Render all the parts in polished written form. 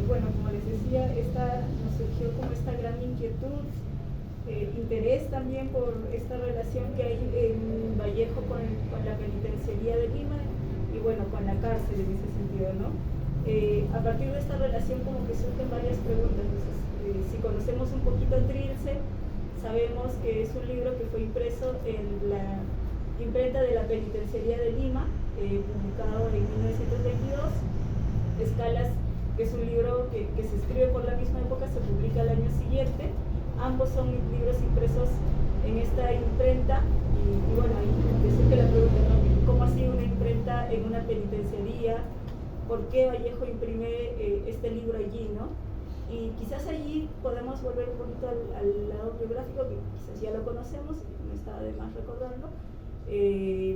Bueno, como les decía, nos surgió como esta gran inquietud, interés también por esta relación que hay en Vallejo con la penitenciaría de Lima y bueno, con la cárcel en ese sentido, ¿no? A partir de esta relación como que surgen varias preguntas. Entonces, si conocemos un poquito el Trilce, sabemos que es un libro que fue impreso en la imprenta de la penitenciaría de Lima, publicado en 1922. Escalas, que es un libro que se escribe por la misma época, se publica al año siguiente. Ambos son libros impresos en esta imprenta y bueno, ahí surge la pregunta, ¿no? ¿Cómo ha sido una imprenta en una penitenciaría? ¿Por qué Vallejo imprime este libro allí, no? Y quizás allí podemos volver un poquito al lado biográfico, que quizás ya lo conocemos, no está de más recordarlo.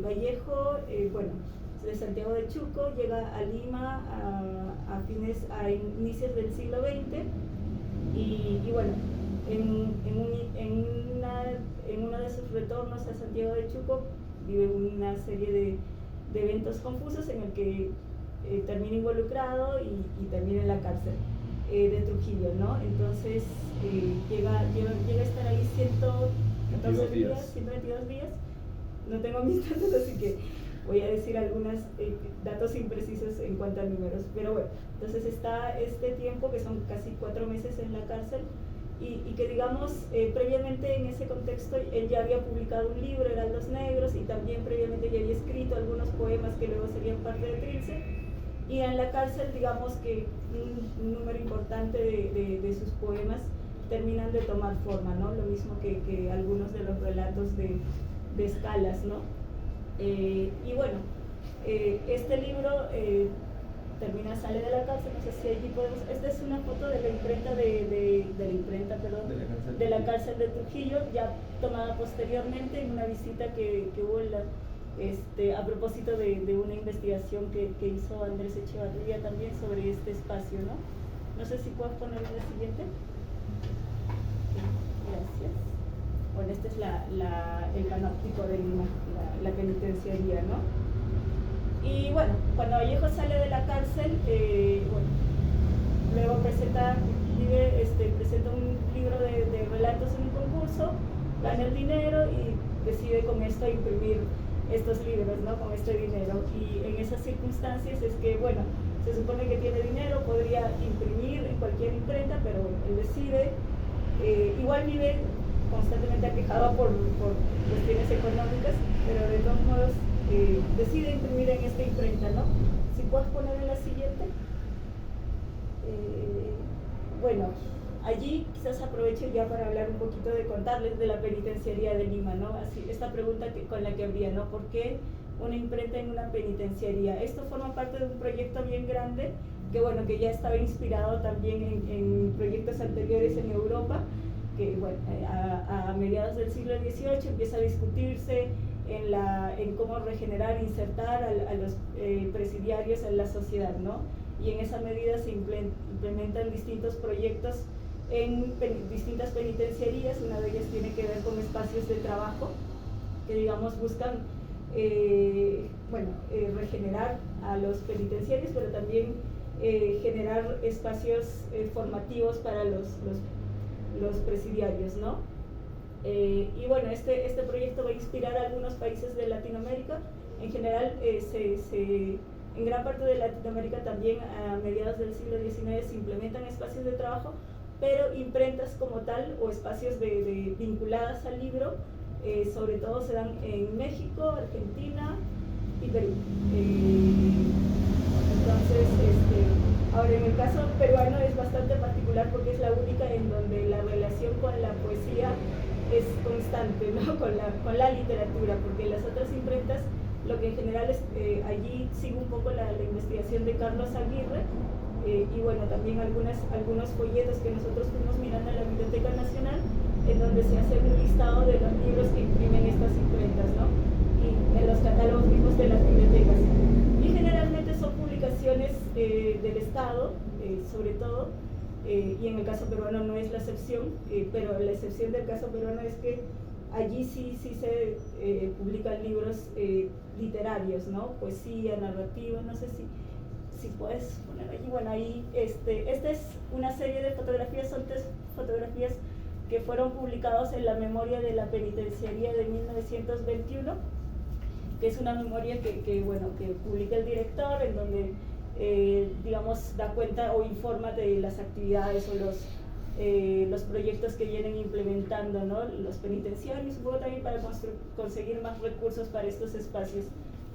Vallejo, bueno, de Santiago de Chuco, llega a Lima a inicios del siglo XX y bueno, en uno de sus retornos a Santiago de Chuco vive una serie de eventos confusos en el que termina involucrado y termina en la cárcel de Trujillo, ¿no? Entonces llega a estar ahí 114 días, 122 días. No tengo mis datos, así que voy a decir algunos datos imprecisos en cuanto a números, pero bueno, entonces está este tiempo que son casi 4 meses en la cárcel y que digamos, previamente en ese contexto él ya había publicado un libro, Heraldos Negros, y también previamente ya había escrito algunos poemas que luego serían parte de Trilce, y en la cárcel digamos que un número importante de sus poemas terminan de tomar forma, ¿no? Lo mismo que algunos de los relatos de Escalas, ¿no? Y bueno, este libro sale de la cárcel, no sé si allí podemos, esta es una foto de la imprenta de la cárcel de Trujillo, ya tomada posteriormente en una visita que hubo a propósito de una investigación que hizo Andrés Echevarría también sobre este espacio, ¿no? No sé si puedes poner la siguiente. Gracias. Bueno, este es el panóptico de Lima, la penitenciaría, ¿no? Y bueno, cuando Vallejo sale de la cárcel, bueno, luego presenta un libro de relatos en un concurso, gana el dinero y decide con esto imprimir estos libros, ¿no? Con este dinero. Y en esas circunstancias es que, bueno, se supone que tiene dinero, podría imprimir en cualquier imprenta, pero bueno, él decide, igual vive constantemente aquejado por cuestiones económicas, pero de todos modos decide imprimir en esta imprenta, ¿no? Si puedes poner en la siguiente. Bueno, allí quizás aprovecho ya para hablar un poquito de contarles de la penitenciaría de Lima, ¿no? Así, esta pregunta con la que habría, ¿no? ¿Por qué una imprenta en una penitenciaría? Esto forma parte de un proyecto bien grande que, bueno, que ya estaba inspirado también en proyectos anteriores en Europa, que bueno, a mediados del siglo XVIII empieza a discutirse en cómo regenerar, insertar a los presidiarios en la sociedad, ¿no? Y en esa medida se implementan distintos proyectos en distintas penitenciarías. Una de ellas tiene que ver con espacios de trabajo que, digamos, buscan regenerar a los penitenciarios, pero también generar espacios formativos para los presidiarios, ¿no? Y bueno, este proyecto va a inspirar a algunos países de Latinoamérica. En general, en gran parte de Latinoamérica también a mediados del siglo XIX se implementan espacios de trabajo, pero imprentas como tal o espacios vinculadas al libro, sobre todo se dan en México, Argentina y Perú. Entonces, ahora en el caso peruano es bastante particular porque es la única en donde la relación con la poesía es constante, ¿no? con la literatura, porque las otras imprentas, lo que en general es, allí sigue un poco la investigación de Carlos Aguirre, y bueno, también algunos folletos que nosotros fuimos mirando en la Biblioteca Nacional, en donde se hace un listado de los libros que imprimen estas imprentas, ¿no? Y en los catálogos mismos de las bibliotecas. Y generalmente son publicaciones del Estado, sobre todo, y en el caso peruano no es la excepción, pero la excepción del caso peruano es que allí sí se publican libros literarios, ¿no? Poesía, narrativa, no sé si si puedes poner allí. Bueno, ahí esta es una serie de fotografías, son 3 fotografías que fueron publicados en la memoria de la penitenciaría de 1921, que es una memoria que publica el director, en donde digamos da cuenta o informa de las actividades o los proyectos que vienen implementando, ¿no?, los penitenciarios, un poco también para conseguir más recursos para estos espacios.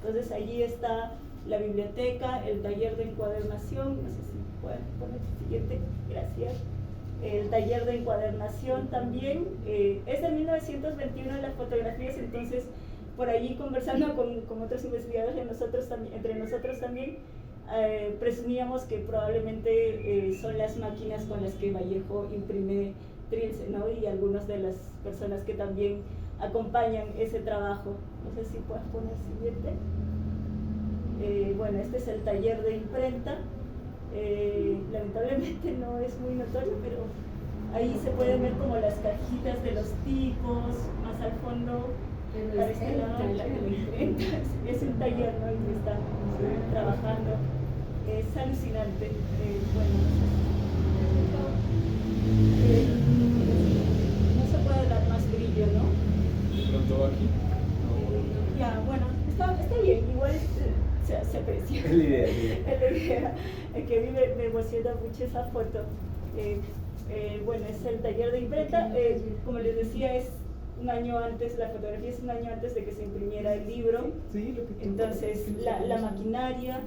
Entonces allí está la biblioteca, el taller de encuadernación, no sé si pueden poner el siguiente, gracias. El taller de encuadernación también, es de 1921 las fotografías, entonces por allí conversando con otros investigadores entre nosotros también, presumíamos que probablemente son las máquinas con las que Vallejo imprime Trilce, ¿no?, y algunas de las personas que también acompañan ese trabajo. No sé si puedes poner el siguiente. Bueno, este es el taller de imprenta. Lamentablemente no es muy notorio, pero ahí se pueden ver como las cajitas de los tipos, más al fondo, para este lado, la imprenta. Es un taller, ¿no?, y están trabajando. Es alucinante. Bueno, no se puede dar más brillo, ¿no? ¿De pronto aquí? Ya, bueno, está bien, igual se aprecia. Es la idea. Es la idea. Que a mí me emociona mucho esa foto. Bueno, es el taller de imprenta. Como les decía, es un año antes, la fotografía es un año antes de que se imprimiera el libro. Sí, lo que entonces la maquinaria.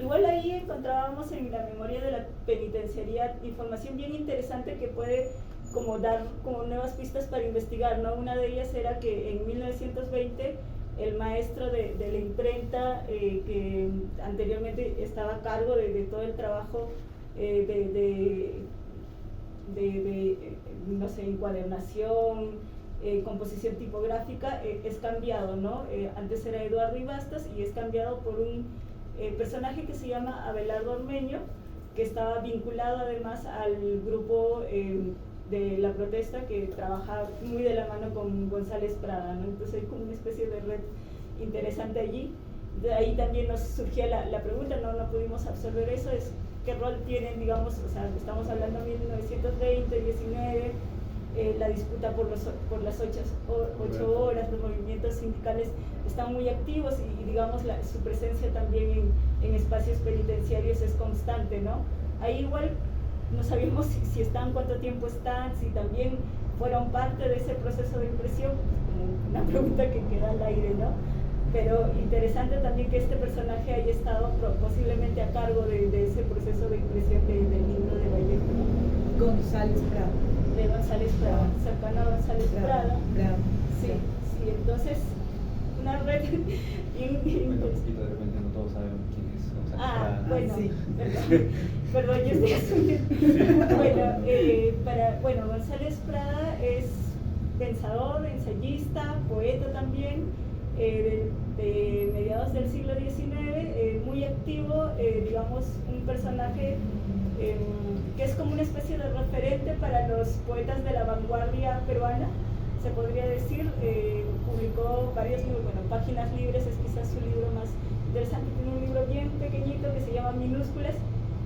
Igual ahí encontrábamos en la memoria de la penitenciaría información bien interesante que puede como dar como nuevas pistas para investigar, ¿no? Una de ellas era que en 1920 el maestro de la imprenta, que anteriormente estaba a cargo de todo el trabajo no sé, encuadernación, composición tipográfica, es cambiado, ¿no? Antes era Eduardo Ibastas y es cambiado por un personaje que se llama Abelardo Ormeño, que estaba vinculado además al grupo de la protesta, que trabaja muy de la mano con González Prada, ¿no? Entonces hay como una especie de red interesante allí. De ahí también nos surgía la pregunta, no pudimos absorber eso, es qué rol tienen, digamos, o sea, estamos hablando de 1920, 19, la disputa por las 8 horas, los movimientos sindicales están muy activos y digamos su presencia también en espacios penitenciarios es constante, ¿no? Ahí igual no sabíamos si están, cuánto tiempo están, si también fueron parte de ese proceso de impresión, como una pregunta que queda al aire, ¿no? Pero interesante también que este personaje haya estado posiblemente a cargo de ese proceso de impresión del libro de Vallejo, ¿no? González Prada. De González Prada, cercano a González Prada. Sí, entonces una red Bueno, poquito, de repente no todos sabemos quién es González Prada. Bueno, sí. perdón, yo estoy asumiendo. Bueno, González Prada es pensador, ensayista, poeta también, de mediados del siglo XIX, muy activo, digamos, un personaje que es como una especie de referente para los poetas de la vanguardia peruana, se podría decir. Publicó varios libros, bueno, Páginas Libres es quizás su libro más interesante, tiene un libro bien pequeñito que se llama Minúsculas,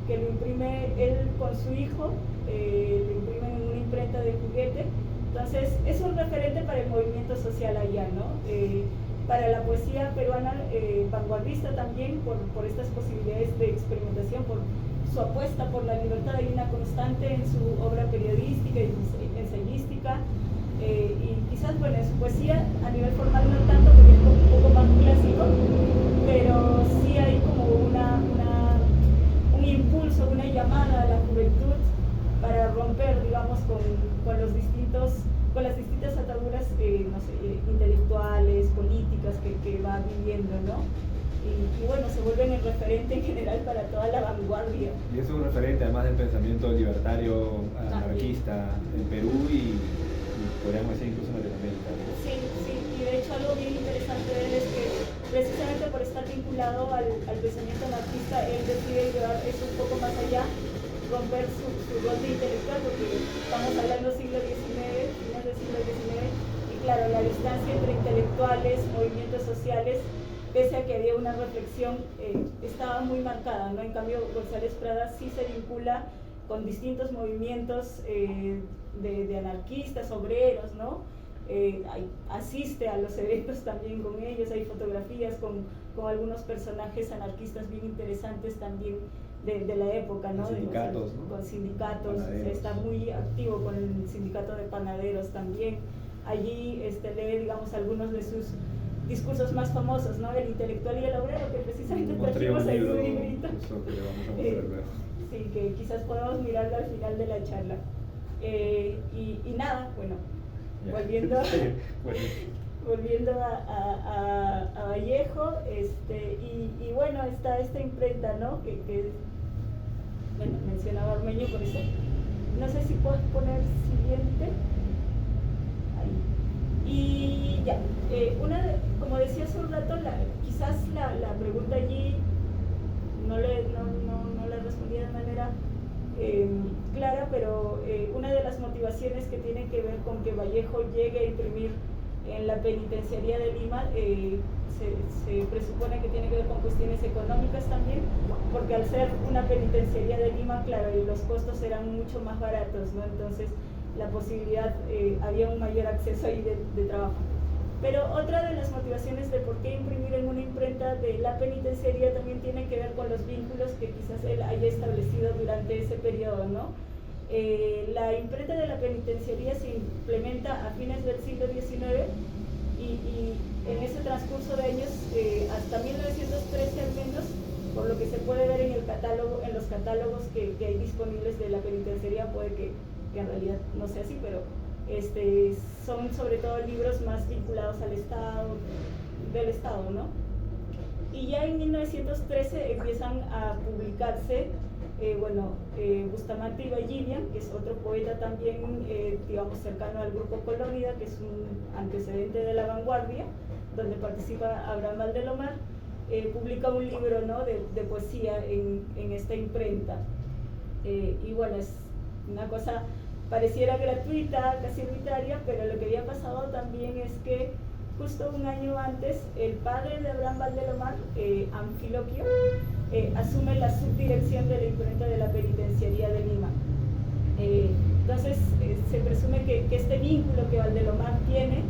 que lo imprime él con su hijo, lo imprimen en una imprenta de juguete. Entonces es un referente para el movimiento social allá, ¿no? Para la poesía peruana vanguardista también, por estas posibilidades de experimentación, por su apuesta por la libertad. Hay una constante en su obra periodística y ensayística, y quizás, bueno, en su poesía a nivel formal no tanto, porque es un poco más clásico, pero sí hay como un impulso, una llamada a la juventud para romper, digamos, con las distintas ataduras, no sé, intelectuales, políticas que va viviendo, ¿no? Y bueno, se vuelven el referente en general para toda la vanguardia. Y es un referente además del pensamiento libertario anarquista en Perú y podríamos decir incluso en Latinoamérica, ¿no? Sí, y de hecho algo bien interesante de él es que precisamente por estar vinculado al pensamiento anarquista, él decide llevar eso un poco más allá, romper su rol de intelectual, porque estamos hablando siglo XIX, finales del siglo XIX, y claro, la distancia entre intelectuales, movimientos sociales, pese a que había una reflexión, estaba muy marcada, ¿no? En cambio, González Prada sí se vincula con distintos movimientos de anarquistas, obreros, ¿no? Asiste a los eventos también con ellos, hay fotografías con algunos personajes anarquistas bien interesantes también de la época, ¿no? Sindicatos, ¿no? Con sindicatos, Panaderos. está muy activo con el sindicato de panaderos también. Allí lee, digamos, algunos de sus discursos más famosos, ¿no? El intelectual y el obrero, que precisamente trajimos ahí un librito. Eso que le vamos a mostrar luego. Sí, que quizás podamos mirarlo al final de la charla. Y nada, bueno, Ya. volviendo, Sí, bueno. volviendo a Vallejo, y bueno, está esta imprenta, ¿no? Que bueno, mencionaba Ormeño, por eso, no sé si puedes poner siguiente. Ahí. Y ya, como decía hace un rato, quizás la pregunta allí no la respondí de manera clara, pero una de las motivaciones que tiene que ver con que Vallejo llegue a imprimir en la penitenciaría de Lima se presupone que tiene que ver con cuestiones económicas también, porque al ser una penitenciaría de Lima, claro, los costos eran mucho más baratos, ¿no? Entonces la posibilidad, había un mayor acceso ahí de trabajo. Pero otra de las motivaciones de por qué imprimir en una imprenta de la penitenciaría también tiene que ver con los vínculos que quizás él haya establecido durante ese periodo, ¿no? La imprenta de la penitenciaría se implementa a fines del siglo XIX y en ese transcurso de años, hasta 1913 al menos, por lo que se puede ver en los catálogos que hay disponibles de la penitenciaría, puede que en realidad no sea así, pero son sobre todo libros más vinculados al del Estado, ¿no? Y ya en 1913 empiezan a publicarse, Bustamante y Vallivian, que es otro poeta también, digamos, cercano al grupo Colónida, que es un antecedente de La Vanguardia, donde participa Abraham Valdelomar, publica un libro, ¿no? de poesía en esta imprenta. Y bueno, es una cosa pareciera gratuita, casi arbitraria, pero lo que había pasado también es que justo un año antes el padre de Abraham Valdelomar, Anfiloquio, asume la subdirección de la imprenta de la penitenciaría de Lima. Entonces se presume que este vínculo que Valdelomar tiene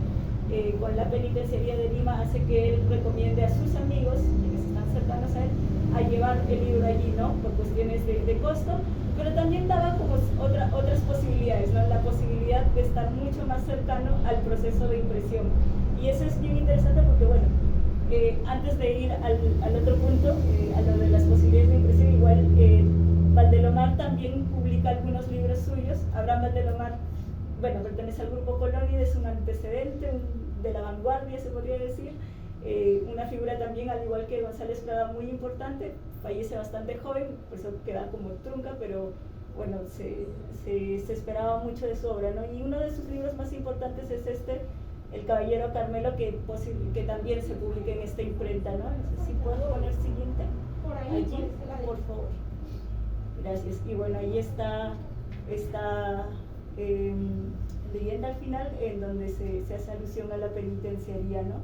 con la penitenciaría de Lima hace que él recomiende a sus amigos, quienes están cercanos a él, a llevar el libro allí, ¿no? Por cuestiones de costo, pero también daba como otras posibilidades, ¿no? La posibilidad de estar mucho más cercano al proceso de impresión. Y eso es bien interesante porque, bueno, antes de ir al otro punto, a lo de las posibilidades de impresión, igual Valdelomar también publica algunos libros suyos. Abraham Valdelomar, bueno, pertenece al grupo Colónida, es un antecedente de La Vanguardia, se podría decir. Una figura también, al igual que González Prada, muy importante, fallece bastante joven, por eso queda como trunca, pero bueno, se esperaba mucho de su obra, ¿no? Y uno de sus libros más importantes es El Caballero Carmelo, que también se publica en esta imprenta, ¿no? No sé si puedo poner siguiente. Por ahí, allí, por favor. Gracias. Y bueno, ahí está esta leyenda al final, en donde se hace alusión a la penitenciaría, ¿no?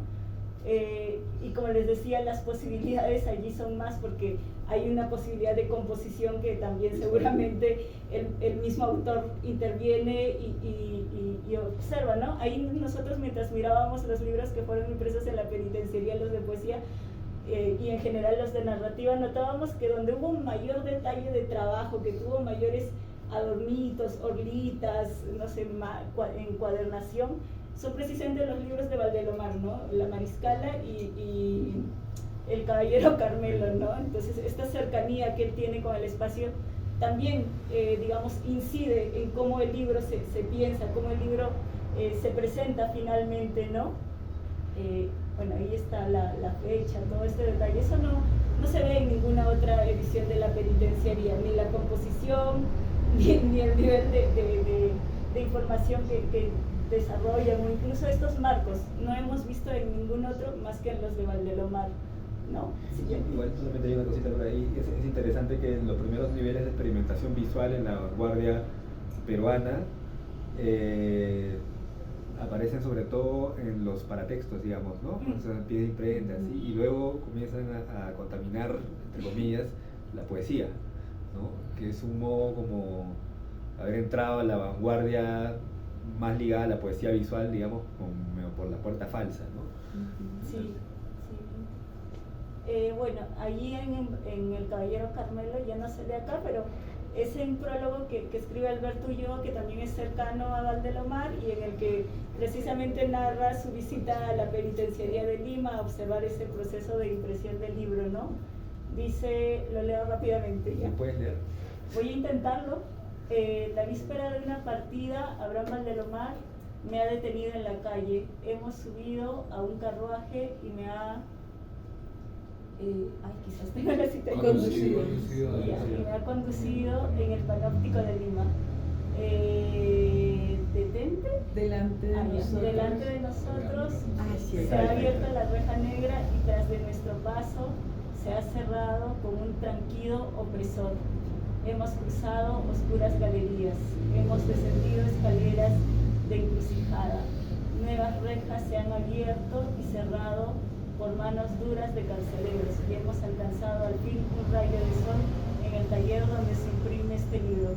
Y como les decía, las posibilidades allí son más porque hay una posibilidad de composición que también seguramente el mismo autor interviene y observa, ¿no? Ahí nosotros, mientras mirábamos los libros que fueron impresos en la penitenciaría, los de poesía y en general los de narrativa, notábamos que donde hubo un mayor detalle de trabajo, que tuvo mayores adornitos, orlitas, no sé, encuadernación, son precisamente los libros de Valdelomar, ¿no? La Mariscala y El Caballero Carmelo, ¿no? Entonces esta cercanía que él tiene con el espacio también, digamos, incide en cómo el libro se piensa, cómo el libro se presenta finalmente, ¿no? Bueno, ahí está la fecha, todo este detalle. Eso no se ve en ninguna otra edición de la penitenciaría, ni la composición, ni el nivel de información que desarrollan, o incluso estos marcos. No hemos visto en ningún otro más que en los de Valdelomar, ¿no? Igual solamente hay una cosita por ahí. Es interesante que en los primeros niveles de experimentación visual en la vanguardia peruana, aparecen sobre todo en los paratextos, digamos, ¿no? Esos pies de imprenta, así, y luego comienzan a contaminar, entre comillas, la poesía, ¿no? Que es un modo como haber entrado a la vanguardia más ligada a la poesía visual, digamos, por la puerta falsa, ¿no? Sí, sí. Bueno, allí en El Caballero Carmelo, ya no se lee acá, pero es un prólogo que escribe Alberto Ulloa, que también es cercano a Valdelomar, y en el que precisamente narra su visita a la penitenciaría de Lima a observar ese proceso de impresión del libro, ¿no? Dice, lo leo rápidamente ya. ¿Lo puedes leer? Voy a intentarlo. La víspera de una partida, Abraham Valdelomar me ha detenido en la calle. Hemos subido a un carruaje y me ha... quizás tenga la cita conducido. Y me ha conducido en el panóptico de Lima. ¿Detente? Delante de nosotros. Delante de nosotros Sí. se ha abierto la reja negra y tras de nuestro paso se ha cerrado con un tranquilo opresor. Hemos cruzado oscuras galerías, hemos descendido escaleras de encrucijada. Nuevas rejas se han abierto y cerrado por manos duras de carceleros y hemos alcanzado al fin un rayo de sol en el taller donde se imprime este libro.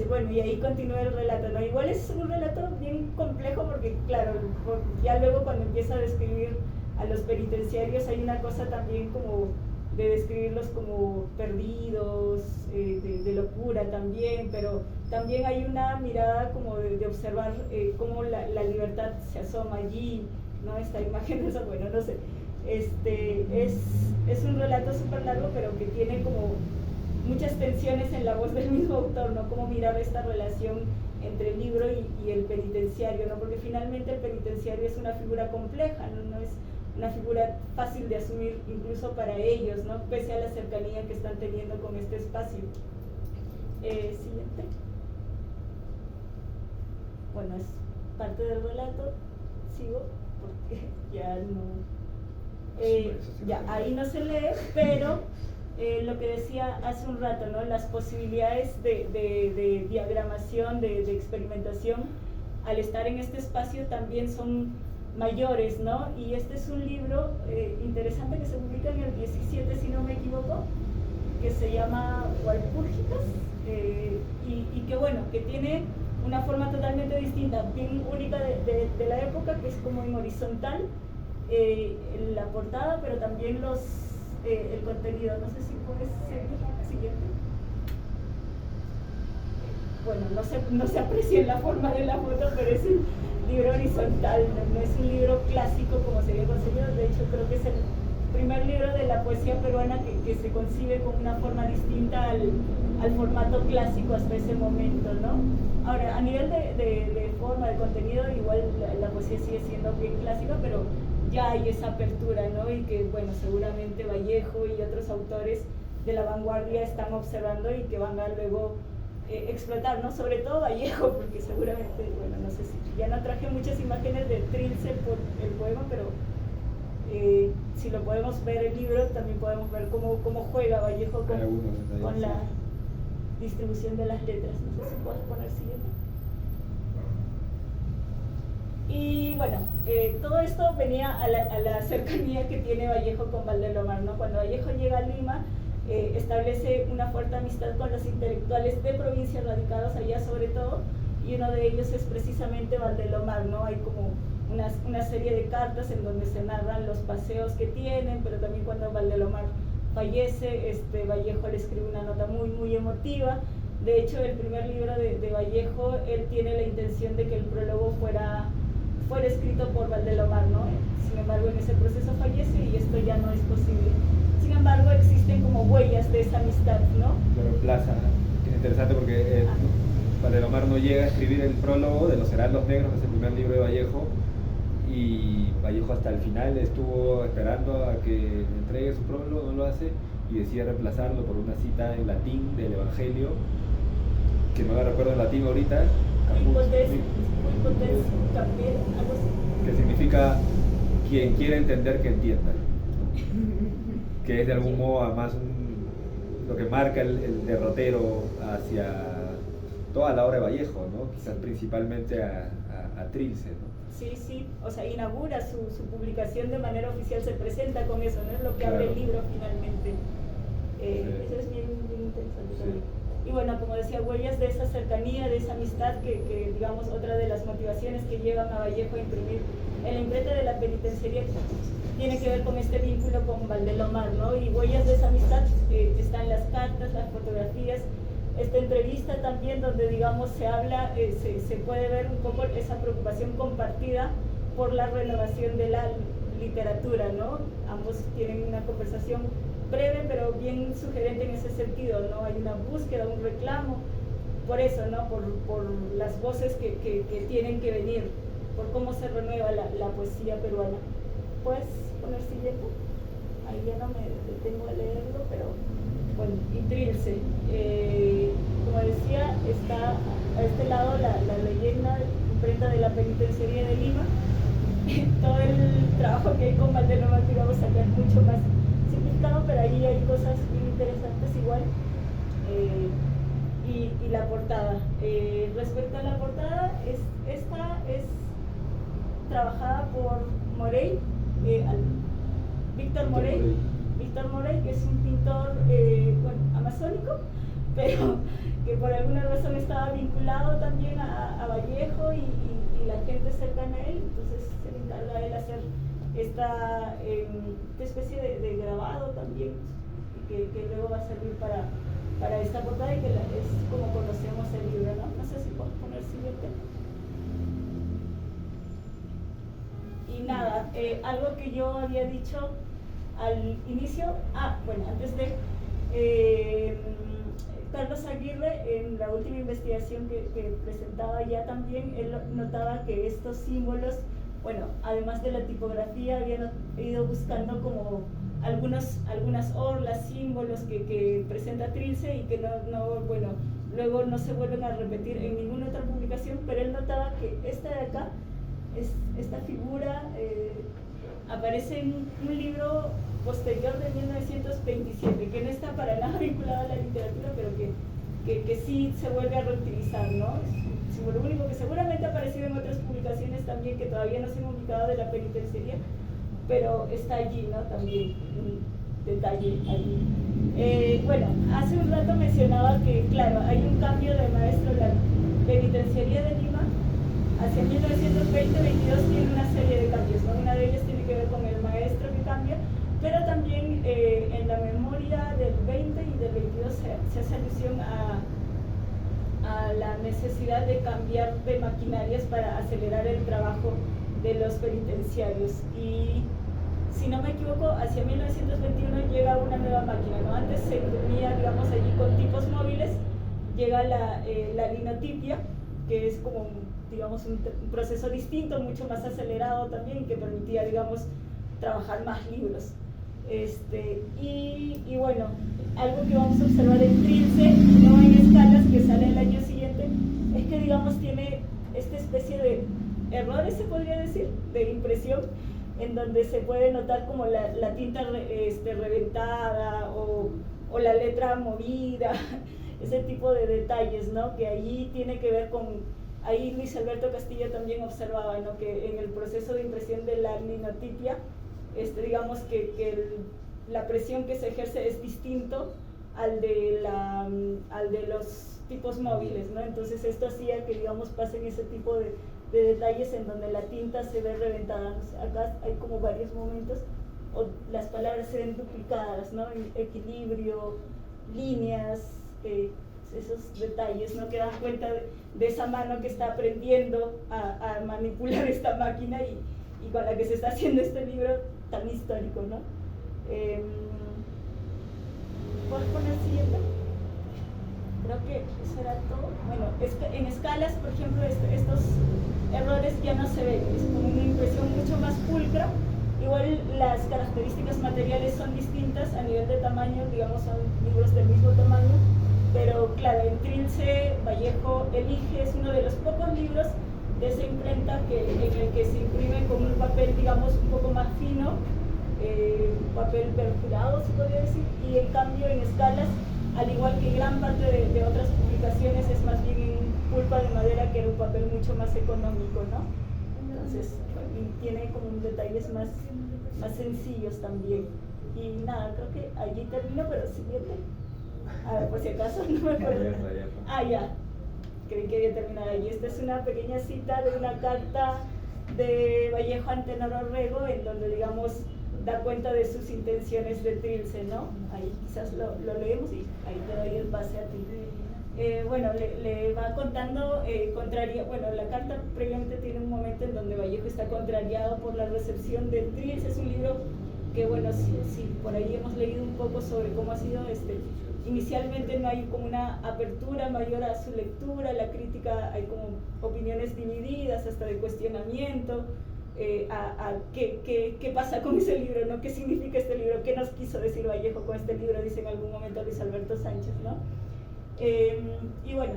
Bueno, y ahí continúa el relato, ¿no? Igual es un relato bien complejo porque, claro, ya luego cuando empieza a describir a los penitenciarios hay una cosa también como de describirlos como perdidos, de locura también, pero también hay una mirada como de observar cómo la libertad se asoma allí, ¿no? Esta imagen, eso, bueno, no sé, es un relato súper largo, pero que tiene como muchas tensiones en la voz del mismo autor, ¿no? Cómo mirar esta relación entre el libro y el penitenciario, ¿no? Porque finalmente el penitenciario es una figura compleja, ¿no? No es una figura fácil de asumir incluso para ellos, ¿no? Pese a la cercanía que están teniendo con este espacio. Siguiente. Bueno, es parte del relato, sigo, porque ya no... ya, ahí no se lee, pero lo que decía hace un rato, ¿no? Las posibilidades de diagramación, de experimentación, al estar en este espacio también son mayores, ¿no? Y este es un libro interesante que se publica en el 17, si no me equivoco, que se llama Walpúrgicas, y que bueno, que tiene una forma totalmente distinta, bien única de la época, que es como en horizontal, la portada, pero también el contenido. No sé si puedes seguir. Siguiente. Bueno, no se aprecia en la forma de la foto, pero es un libro horizontal, no es un libro clásico como sería concebido. De hecho, creo que es el primer libro de la poesía peruana que se concibe con una forma distinta al formato clásico hasta ese momento, ¿no? Ahora, a nivel de forma, de contenido, igual la poesía sigue siendo bien clásica, pero ya hay esa apertura, ¿no? Y que, bueno, seguramente Vallejo y otros autores de la vanguardia están observando y que van a luego explotar, ¿no? Sobre todo Vallejo, porque seguramente, bueno, no sé si ya no traje muchas imágenes de Trilce por el poema, pero si lo podemos ver el libro, también podemos ver cómo juega Vallejo con la distribución de las letras. No sé si puedes poner siguiente. Y bueno, todo esto venía a la cercanía que tiene Vallejo con Valdelomar, ¿no? Cuando Vallejo llega a Lima, establece una fuerte amistad con los intelectuales de provincia radicados allá sobre todo, y uno de ellos es precisamente Valdelomar, ¿no? Hay como una serie de cartas en donde se narran los paseos que tienen, pero también cuando Valdelomar fallece, Vallejo le escribe una nota muy, muy emotiva. De hecho, el primer libro de Vallejo, él tiene la intención de que el prólogo fuera escrito por Valdelomar, ¿no? Sin embargo, en ese proceso fallece y esto ya no es posible. Sin embargo, existen como huellas de esa amistad, ¿no? Lo reemplaza. Es interesante porque Valdelomar no llega a escribir el prólogo de Los Heraldos Negros, que es el primer libro de Vallejo, y Vallejo hasta el final estuvo esperando a que le entregue su prólogo, no lo hace, y decide reemplazarlo por una cita en latín del Evangelio, que no la recuerdo en latín ahorita, que significa quien quiere entender que entienda, ¿no? Que es de algún modo además lo que marca el derrotero hacia toda la obra de Vallejo, ¿no? Quizás principalmente a Trilce, ¿no? Sí, sí, o sea, inaugura su publicación de manera oficial, se presenta con eso, ¿no? Es lo que Claro. abre el libro finalmente. Sí. Eso es bien, bien interesante Sí. también. Y bueno, como decía, huellas de esa cercanía, de esa amistad que digamos, otra de las motivaciones que llevan a Vallejo a imprimir en la imprenta de la penitenciaría tiene que ver con este vínculo con Valdelomar, ¿no? Y huellas de esa amistad están las cartas, las fotografías, esta entrevista también donde, digamos, se habla, se puede ver un poco esa preocupación compartida por la renovación de la literatura, ¿no? Ambos tienen una conversación breve pero bien sugerente en ese sentido, ¿no? Hay una búsqueda, un reclamo por eso, ¿no? Por las voces que tienen que venir, por cómo se renueva la poesía peruana. ¿Puedes poner siguiente? Ahí ya no me detengo a leerlo, pero bueno, y Trilce. Como decía, está a este lado la leyenda imprenta de la penitenciaría de Lima. Todo el trabajo que hay con Valdelomar, digamos, acá es mucho más simplificado, pero ahí hay cosas muy interesantes igual. Y la portada. Respecto a la portada, esta es trabajada por Morey, Víctor Morey, que es un pintor amazónico, pero que por alguna razón estaba vinculado también a Vallejo y la gente cercana a él, entonces se le encarga a él hacer esta especie de grabado también, que luego va a servir para esta portada y que es como conocemos el libro, ¿no? No sé si puedo poner siguiente. Y nada, algo que yo había dicho al inicio, bueno, antes de Carlos Aguirre, en la última investigación que presentaba ya también, él notaba que estos símbolos, bueno, además de la tipografía, habían ido buscando como algunas orlas, símbolos que presenta Trilce y que bueno, luego no se vuelven a repetir en ninguna otra publicación, pero él notaba que esta de acá, esta figura, aparece en un libro posterior de 1927, que no está para nada vinculado a la literatura, pero que sí se vuelve a reutilizar, ¿no? Es un símbolo único que seguramente ha aparecido en otras publicaciones también que todavía no se han ubicado de la penitenciaría, pero está allí, ¿no? También un detalle allí. Bueno, hace un rato mencionaba que, claro, hay un cambio de maestro. La penitenciaría de Lima hacia 1920-22 tiene una serie de cambios, ¿no? Una de ellas tiene que ver con el maestro que cambia, pero también en la memoria del 20 y del 22 se hace alusión a la necesidad de cambiar de maquinarias para acelerar el trabajo de los penitenciarios. Y si no me equivoco, hacia 1921 llega una nueva máquina, ¿no? Antes se imprimía, digamos, allí con tipos móviles, llega la linotipia, que es como, digamos, un proceso distinto, mucho más acelerado también, que permitía, digamos, trabajar más libros. Y bueno, algo que vamos a observar en Trilce, no en escalas, que sale el año siguiente, es que, digamos, tiene esta especie de errores, se podría decir, de impresión, en donde se puede notar como la tinta reventada o la letra movida, ese tipo de detalles, ¿no? Que ahí tiene que ver con, ahí Luis Alberto Castillo también observaba, ¿no? Que en el proceso de impresión de la linotipia, digamos que la presión que se ejerce es distinto al de los tipos móviles, ¿no? Entonces esto hacía que, digamos, pasen ese tipo de detalles en donde la tinta se ve reventada. Acá hay como varios momentos, o las palabras se ven duplicadas, ¿no? Equilibrio, líneas, esos detalles, ¿no? Que dan cuenta de esa mano que está aprendiendo a manipular esta máquina y con la que se está haciendo este libro tan histórico, ¿no? ¿Puedes poner siguiente? Creo que eso era todo. Bueno, en escalas, por ejemplo, estos errores ya no se ven, es como una impresión mucho más pulcra. Igual las características materiales son distintas a nivel de tamaño, digamos, son libros del mismo tamaño, pero claro, en Trilce, Vallejo elige, es uno de los pocos libros de esa imprenta en el que se imprime con un papel, digamos, un poco más fino, papel perforado, se podría decir, y en cambio en escalas, al igual que gran parte de otras publicaciones, es más bien en pulpa de madera, que era un papel mucho más económico, ¿no? Entonces, y tiene como detalles más sencillos también. Y nada, creo que allí termino, pero siguiente. A ver, por si acaso, no me acuerdo. Ya. Creí que había terminado allí. Esta es una pequeña cita de una carta de Vallejo ante Nororrego, en donde, digamos, da cuenta de sus intenciones de Trilce, ¿no? Ahí quizás lo leemos y ahí te doy el pase a ti. Bueno, le va contando, la carta previamente tiene un momento en donde Vallejo está contrariado por la recepción de Trilce. Es un libro que, bueno, si por ahí hemos leído un poco sobre cómo ha sido inicialmente no hay como una apertura mayor a su lectura, la crítica, hay como opiniones divididas, hasta de cuestionamiento, qué pasa con ese libro, ¿no? ¿Qué significa este libro? ¿Qué nos quiso decir Vallejo con este libro? Dice en algún momento Luis Alberto Sánchez, ¿no? Y bueno,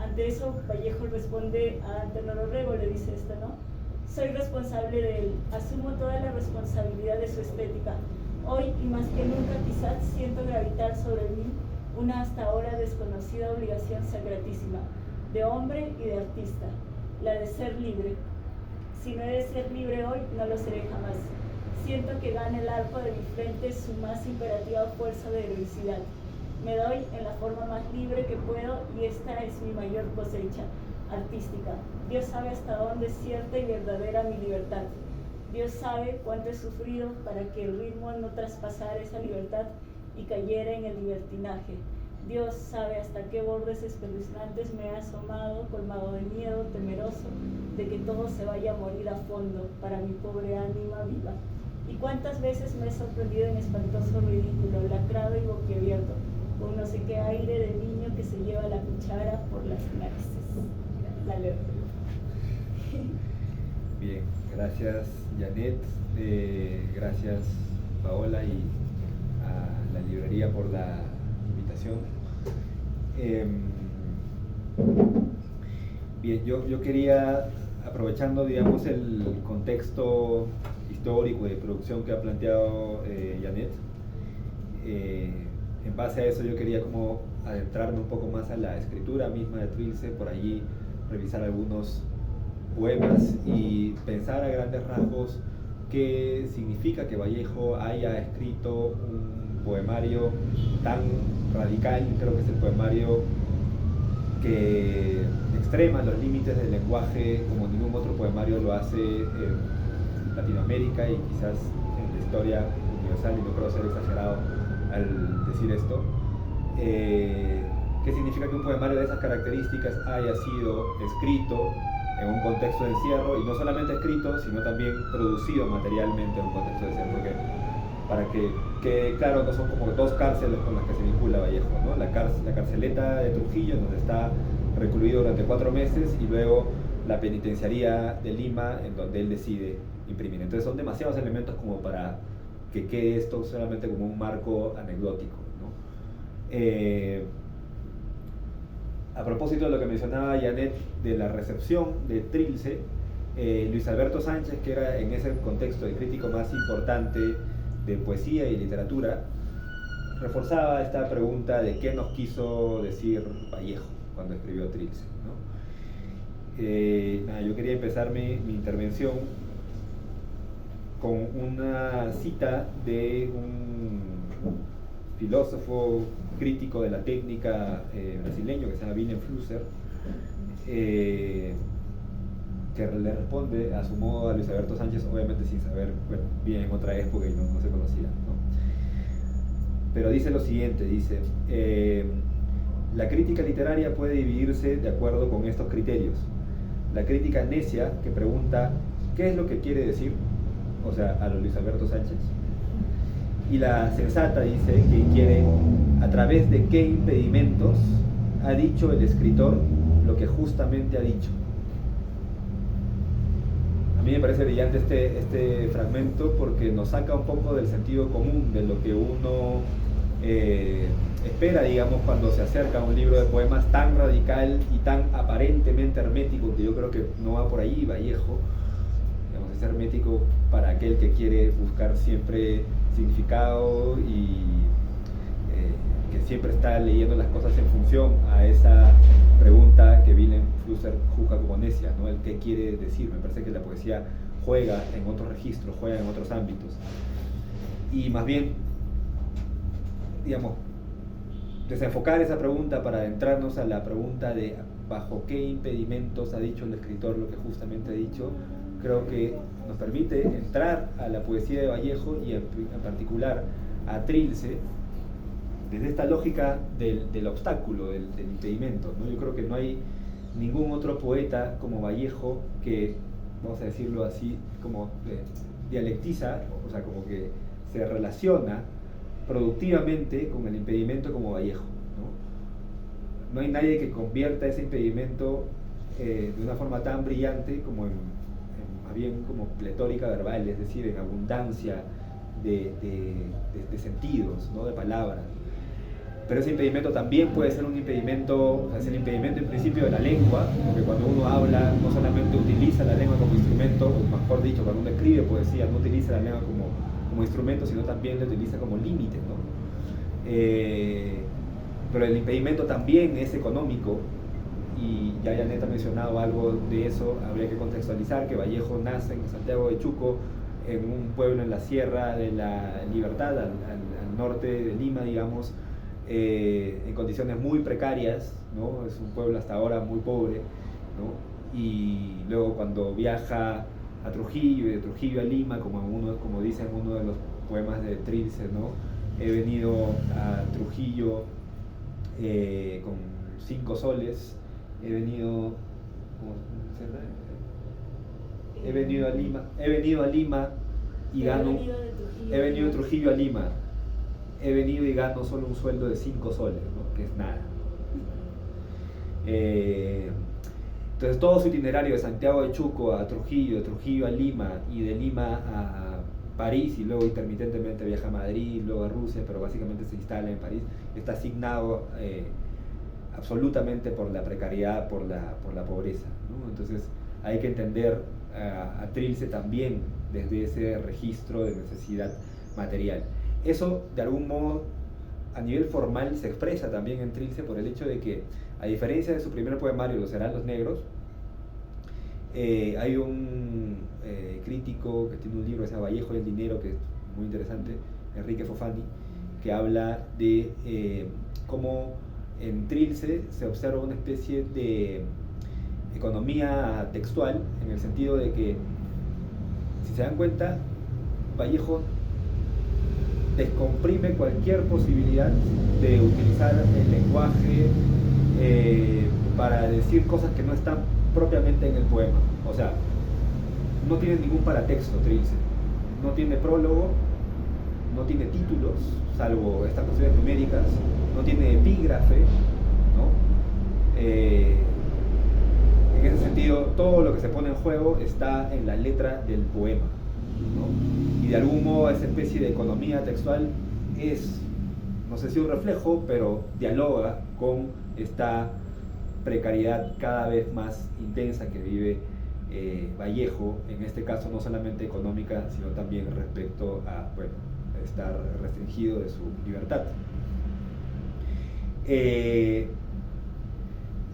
ante eso Vallejo responde ante Nororrego, le dice esto, ¿no? Soy responsable de él, asumo toda la responsabilidad de su estética. Hoy y más que nunca quizás siento gravitar sobre mí una hasta ahora desconocida obligación sacratísima, de hombre y de artista, la de ser libre. Si no he de ser libre hoy, no lo seré jamás. Siento que gana el arco de mi frente su más imperativa fuerza de heroicidad. Me doy en la forma más libre que puedo y esta es mi mayor cosecha artística. Dios sabe hasta dónde es cierta y verdadera mi libertad. Dios sabe cuánto he sufrido para que el ritmo no traspasara esa libertad y cayera en el libertinaje. Dios sabe hasta qué bordes espeluznantes me he asomado, colmado de miedo, temeroso de que todo se vaya a morir a fondo para mi pobre ánima viva. Y cuántas veces me he sorprendido en espantoso ridículo, lacrado y boquiabierto, con no sé qué aire de niño que se lleva la cuchara por las narices. La leo. Bien, gracias Janet, gracias Paola y a la librería por la invitación. Bien, yo quería, aprovechando digamos el contexto histórico y de producción que ha planteado Janet, en base a eso yo quería como adentrarme un poco más a la escritura misma de Trilce, por allí revisar algunos poemas y pensar a grandes rasgos qué significa que Vallejo haya escrito un poemario tan radical. Creo que es el poemario que extrema los límites del lenguaje como ningún otro poemario lo hace en Latinoamérica y quizás en la historia universal, y no creo ser exagerado al decir esto. ¿Qué significa que un poemario de esas características haya sido escrito en un contexto de encierro, y no solamente escrito, sino también producido materialmente en un contexto de encierro? Porque para que claro, no son como dos cárceles con las que se vincula Vallejo, ¿no? La carceleta de Trujillo, donde está recluido durante 4 meses, y luego la penitenciaría de Lima, en donde él decide imprimir. Entonces son demasiados elementos como para que quede esto solamente como un marco anecdótico, ¿no? A propósito de lo que mencionaba Janet de la recepción de Trilce, Luis Alberto Sánchez, que era en ese contexto el crítico más importante de poesía y literatura, reforzaba esta pregunta de qué nos quiso decir Vallejo cuando escribió Trilce, ¿no? Yo quería empezar mi intervención con una cita de un filósofo crítico de la técnica brasileño que se llama Willem Flusser, que le responde a su modo a Luis Alberto Sánchez, obviamente sin saber, bueno, bien en otra época y no se conocía, ¿no? Pero dice lo siguiente, dice: la crítica literaria puede dividirse de acuerdo con estos criterios. La crítica necia, que pregunta ¿qué es lo que quiere decir? O sea, a lo Luis Alberto Sánchez. Y la sensata dice que quiere a través de qué impedimentos ha dicho el escritor lo que justamente ha dicho. A mí me parece brillante este fragmento porque nos saca un poco del sentido común de lo que uno espera, digamos, cuando se acerca a un libro de poemas tan radical y tan aparentemente hermético, que yo creo que no va por ahí Vallejo. Digamos, es hermético para aquel que quiere buscar siempre significado y que siempre está leyendo las cosas en función a esa pregunta que Willem Flusser juzga como necia, ¿no? El qué quiere decir. Me parece que la poesía juega en otros registros, juega en otros ámbitos. Y más bien, digamos, desenfocar esa pregunta para adentrarnos a la pregunta de bajo qué impedimentos ha dicho el escritor lo que justamente ha dicho, creo que nos permite entrar a la poesía de Vallejo y en particular a Trilce desde esta lógica del obstáculo, del impedimento, ¿no? Yo creo que no hay ningún otro poeta como Vallejo que, vamos a decirlo así, como dialectiza, o sea, como que se relaciona productivamente con el impedimento como Vallejo, ¿no? No hay nadie que convierta ese impedimento de una forma tan brillante como más bien como pletórica verbal, es decir, en abundancia de sentidos, ¿no? De palabras. Pero ese impedimento también puede ser un impedimento, o sea, es el impedimento en principio de la lengua, porque cuando uno habla no solamente utiliza la lengua como instrumento, o mejor dicho, cuando uno escribe poesía no utiliza la lengua como instrumento, sino también la utiliza como límite, ¿no? Pero el impedimento también es económico, y ya Janet ha mencionado algo de eso. Habría que contextualizar que Vallejo nace en Santiago de Chuco, en un pueblo en la Sierra de la Libertad, al norte de Lima, digamos, en condiciones muy precarias, ¿no? Es un pueblo hasta ahora muy pobre, ¿no? Y luego cuando viaja a Trujillo y de Trujillo a Lima, como dice en uno de los poemas de Trilce, ¿no? He venido a Trujillo con 5 soles, he venido a Lima y gano, he venido de Trujillo a Lima, he venido y gano solo un sueldo de 5 soles, ¿no? Que es nada. Entonces todo su itinerario de Santiago de Chuco a Trujillo, de Trujillo a Lima y de Lima a París, y luego intermitentemente viaja a Madrid, luego a Rusia, pero básicamente se instala en París, está asignado absolutamente por la precariedad, por la pobreza, ¿no? Entonces hay que entender a Trilce también desde ese registro de necesidad material. Eso de algún modo a nivel formal se expresa también en Trilce por el hecho de que, a diferencia de su primer poemario, Los Heraldos Negros, hay un crítico que tiene un libro que se llama Vallejo y el Dinero, que es muy interesante, Enrique Fofani, que habla de cómo en Trilce se observa una especie de economía textual, en el sentido de que, si se dan cuenta, Vallejo descomprime cualquier posibilidad de utilizar el lenguaje para decir cosas que no están propiamente en el poema. O sea, no tiene ningún paratexto Trilce, no tiene prólogo, no tiene títulos, salvo estas cuestiones numéricas, no tiene epígrafe, ¿no? En ese sentido, todo lo que se pone en juego está en la letra del poema, ¿no? Y de algún modo esa especie de economía textual es, no sé si un reflejo, pero dialoga con esta precariedad cada vez más intensa que vive Vallejo, en este caso no solamente económica, sino también respecto a, bueno, estar restringido de su libertad.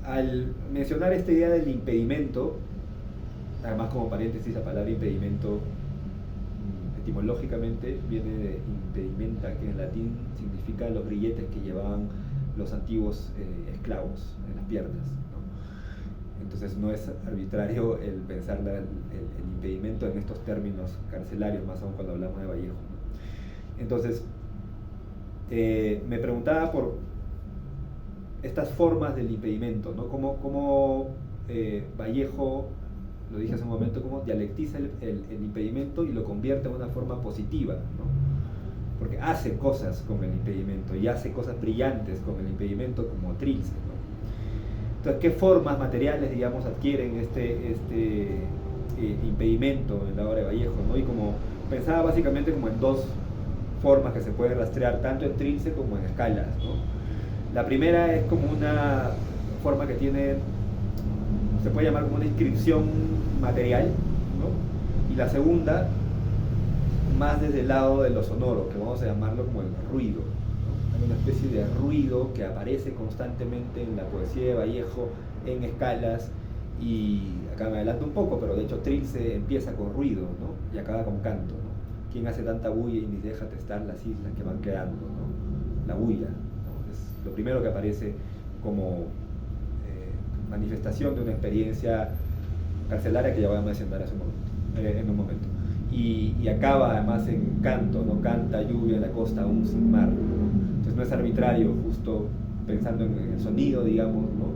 Al mencionar esta idea del impedimento, además como paréntesis, la palabra impedimento etimológicamente viene de impedimenta, que en latín significa los grilletes que llevaban los antiguos esclavos en las piernas, ¿no? Entonces no es arbitrario el pensar el impedimento en estos términos carcelarios, más aún cuando hablamos de Vallejo, ¿no? Entonces me preguntaba por estas formas del impedimento, ¿no? Cómo Vallejo, lo dije hace un momento, cómo dialectiza el impedimento y lo convierte en una forma positiva, ¿no? Porque hace cosas con el impedimento y hace cosas brillantes con el impedimento, como Trilce, ¿no? Entonces, ¿qué formas materiales, digamos, adquieren este impedimento en la obra de Vallejo, ¿no? Y como pensaba básicamente como en dos formas que se pueden rastrear tanto en Trilce como en escalas, ¿no? La primera es como una forma que tiene, se puede llamar como una inscripción material, ¿no? Y la segunda, más desde el lado de lo sonoro, que vamos a llamarlo como el ruido, ¿no? en una especie de ruido que aparece constantemente en la poesía de Vallejo en escalas, y acá me adelanto un poco, pero de hecho Trilce empieza con ruido, ¿no? Y acaba con canto, ¿no? ¿Quién hace tanta bulla y ni deja testar las islas que van quedando, ¿no? La bulla, ¿no? Es lo primero que aparece como manifestación de una experiencia carcelaria que ya voy a mencionar en un momento. Y acaba además en canto, ¿no? Canta lluvia en la costa aún sin mar, ¿no? Entonces no es arbitrario, justo pensando en el sonido, digamos, ¿no?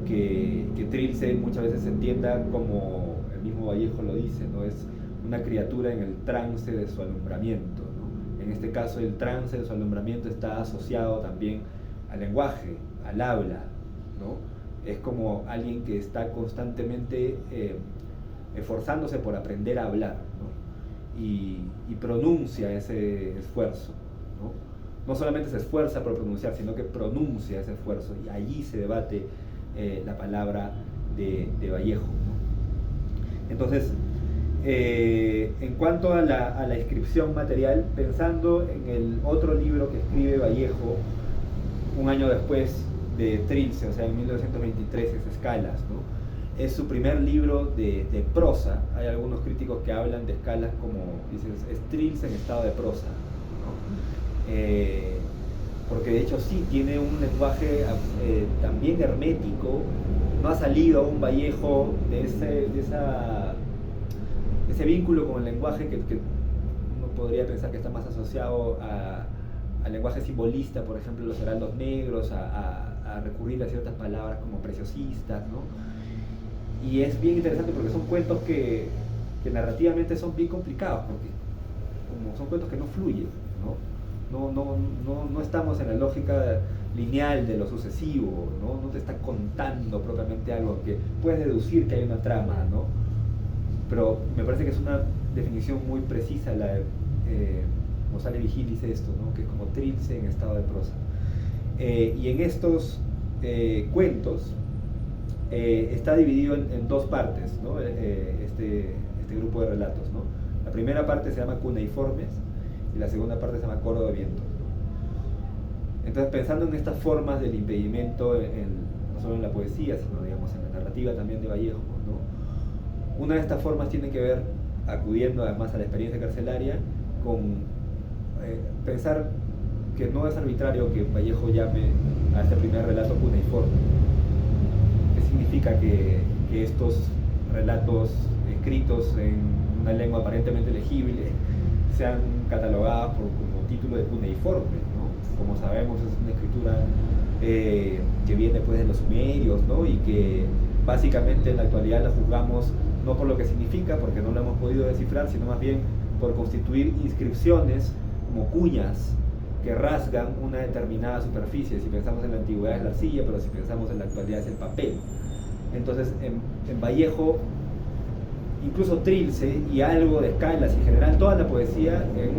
Que Trilce muchas veces se entienda como el mismo Vallejo lo dice, ¿no? Es una criatura en el trance de su alumbramiento, ¿no? En este caso el trance de su alumbramiento está asociado también al lenguaje, al habla, ¿no? Es como alguien que está constantemente esforzándose por aprender a hablar, ¿no? Y pronuncia ese esfuerzo, ¿no? No solamente se esfuerza por pronunciar, sino que pronuncia ese esfuerzo, y allí se debate la palabra de Vallejo, ¿no? Entonces, en cuanto a la inscripción material, pensando en el otro libro que escribe Vallejo un año después de Trilce, o sea, en 1923, es Escalas, ¿no? Es su primer libro de prosa. Hay algunos críticos que hablan de Escalas como, dicen, es Trilce en estado de prosa, ¿no? Porque de hecho sí, tiene un lenguaje también hermético. No ha salido aún Vallejo de ese vínculo con el lenguaje que uno podría pensar que está más asociado al lenguaje simbolista, por ejemplo, los heraldos negros, a recurrir a ciertas palabras como preciosistas, ¿no? Y es bien interesante porque son cuentos que narrativamente son bien complicados, porque como son cuentos que no fluyen, ¿no? No estamos en la lógica lineal de lo sucesivo, ¿no? No te está contando propiamente algo, que puedes deducir que hay una trama, ¿no? Pero me parece que es una definición muy precisa la de González Vigil dice esto, ¿no? Que es como Trilce en estado de prosa. Y en estos cuentos está dividido en dos partes, ¿no? Este grupo de relatos, ¿no? La primera parte se llama Cuneiformes y la segunda parte se llama Coro de Viento, ¿no? Entonces, pensando en estas formas del impedimento, no solo en la poesía, sino digamos en la narrativa también de Vallejo, ¿no? Una de estas formas tiene que ver, acudiendo además a la experiencia carcelaria, con pensar que no es arbitrario que Vallejo llame a este primer relato cuneiforme. ¿Qué significa que estos relatos escritos en una lengua aparentemente legible sean catalogados como título de cuneiforme, ¿no? Como sabemos, es una escritura que viene pues de los sumerios, ¿no? Y que básicamente en la actualidad la juzgamos no por lo que significa, porque no lo hemos podido descifrar, sino más bien por constituir inscripciones como cuñas que rasgan una determinada superficie. Si pensamos en la antigüedad es la arcilla, pero si pensamos en la actualidad es el papel. Entonces en Vallejo, incluso Trilce y algo de Escalas y en general toda la poesía, en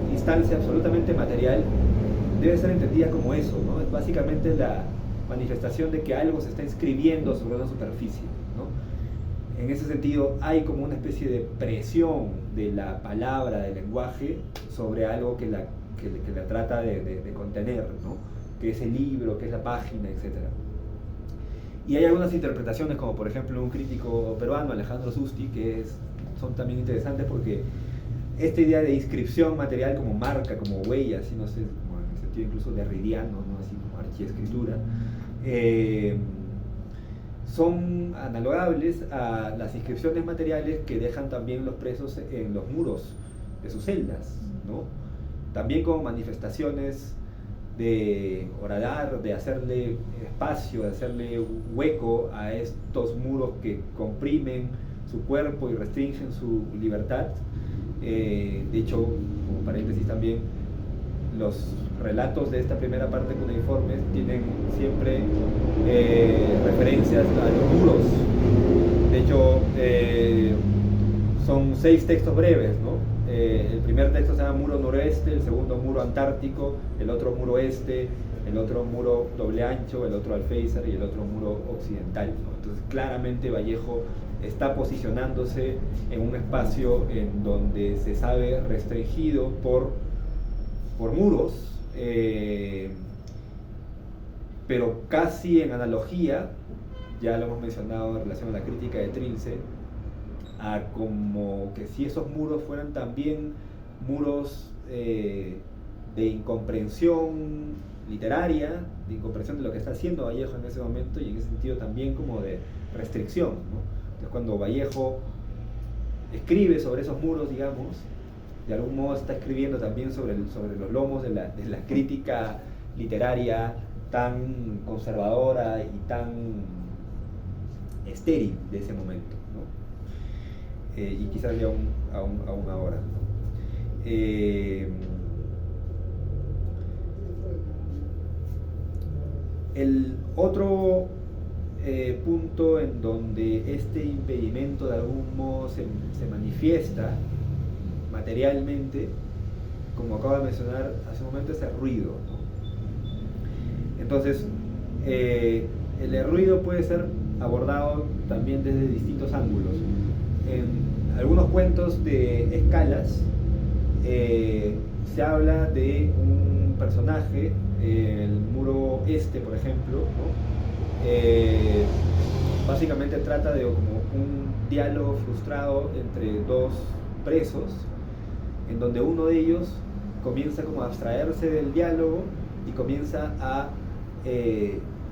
una instancia absolutamente material, debe ser entendida como eso, ¿no? Es básicamente la manifestación de que algo se está inscribiendo sobre una superficie, ¿no? En ese sentido hay como una especie de presión de la palabra, del lenguaje, sobre algo que la trata de contener, ¿no? Que es el libro, que es la página, etc. Y hay algunas interpretaciones, como por ejemplo un crítico peruano, Alejandro Susti, que son también interesantes porque esta idea de inscripción material como marca, como huella, así, no sé, como en el sentido incluso derridiano, ¿no? Así como archiescritura, son analogables a las inscripciones materiales que dejan también los presos en los muros de sus celdas, ¿no? También como manifestaciones de horadar, de hacerle espacio, de hacerle hueco a estos muros que comprimen su cuerpo y restringen su libertad. De hecho, como paréntesis también, los relatos de esta primera parte cuneiformes tienen siempre referencias a los muros. De hecho, son 6 textos breves, ¿no? El primer texto se llama Muro Noroeste, el segundo Muro Antártico, el otro Muro Este, el otro Muro Doble Ancho, el otro Alféizar y el otro Muro Occidental, ¿no? Entonces, claramente Vallejo está posicionándose en un espacio en donde se sabe restringido por muros, pero casi en analogía, ya lo hemos mencionado en relación a la crítica de Trilce, a como que si esos muros fueran también muros de incomprensión literaria, de incomprensión de lo que está haciendo Vallejo en ese momento, y en ese sentido también como de restricción, ¿no? Entonces cuando Vallejo escribe sobre esos muros, digamos, de algún modo está escribiendo también sobre los lomos de la crítica literaria tan conservadora y tan estéril de ese momento, ¿no? Y quizás ya aún ahora, ¿no? El otro punto en donde este impedimento de algún modo se manifiesta materialmente, como acabo de mencionar hace un momento, es el ruido, ¿no? Entonces, el ruido puede ser abordado también desde distintos ángulos. En algunos cuentos de Escalas se habla de un personaje, el muro este, por ejemplo, ¿no? Básicamente trata de como un diálogo frustrado entre dos presos, en donde uno de ellos comienza como a abstraerse del diálogo y comienza a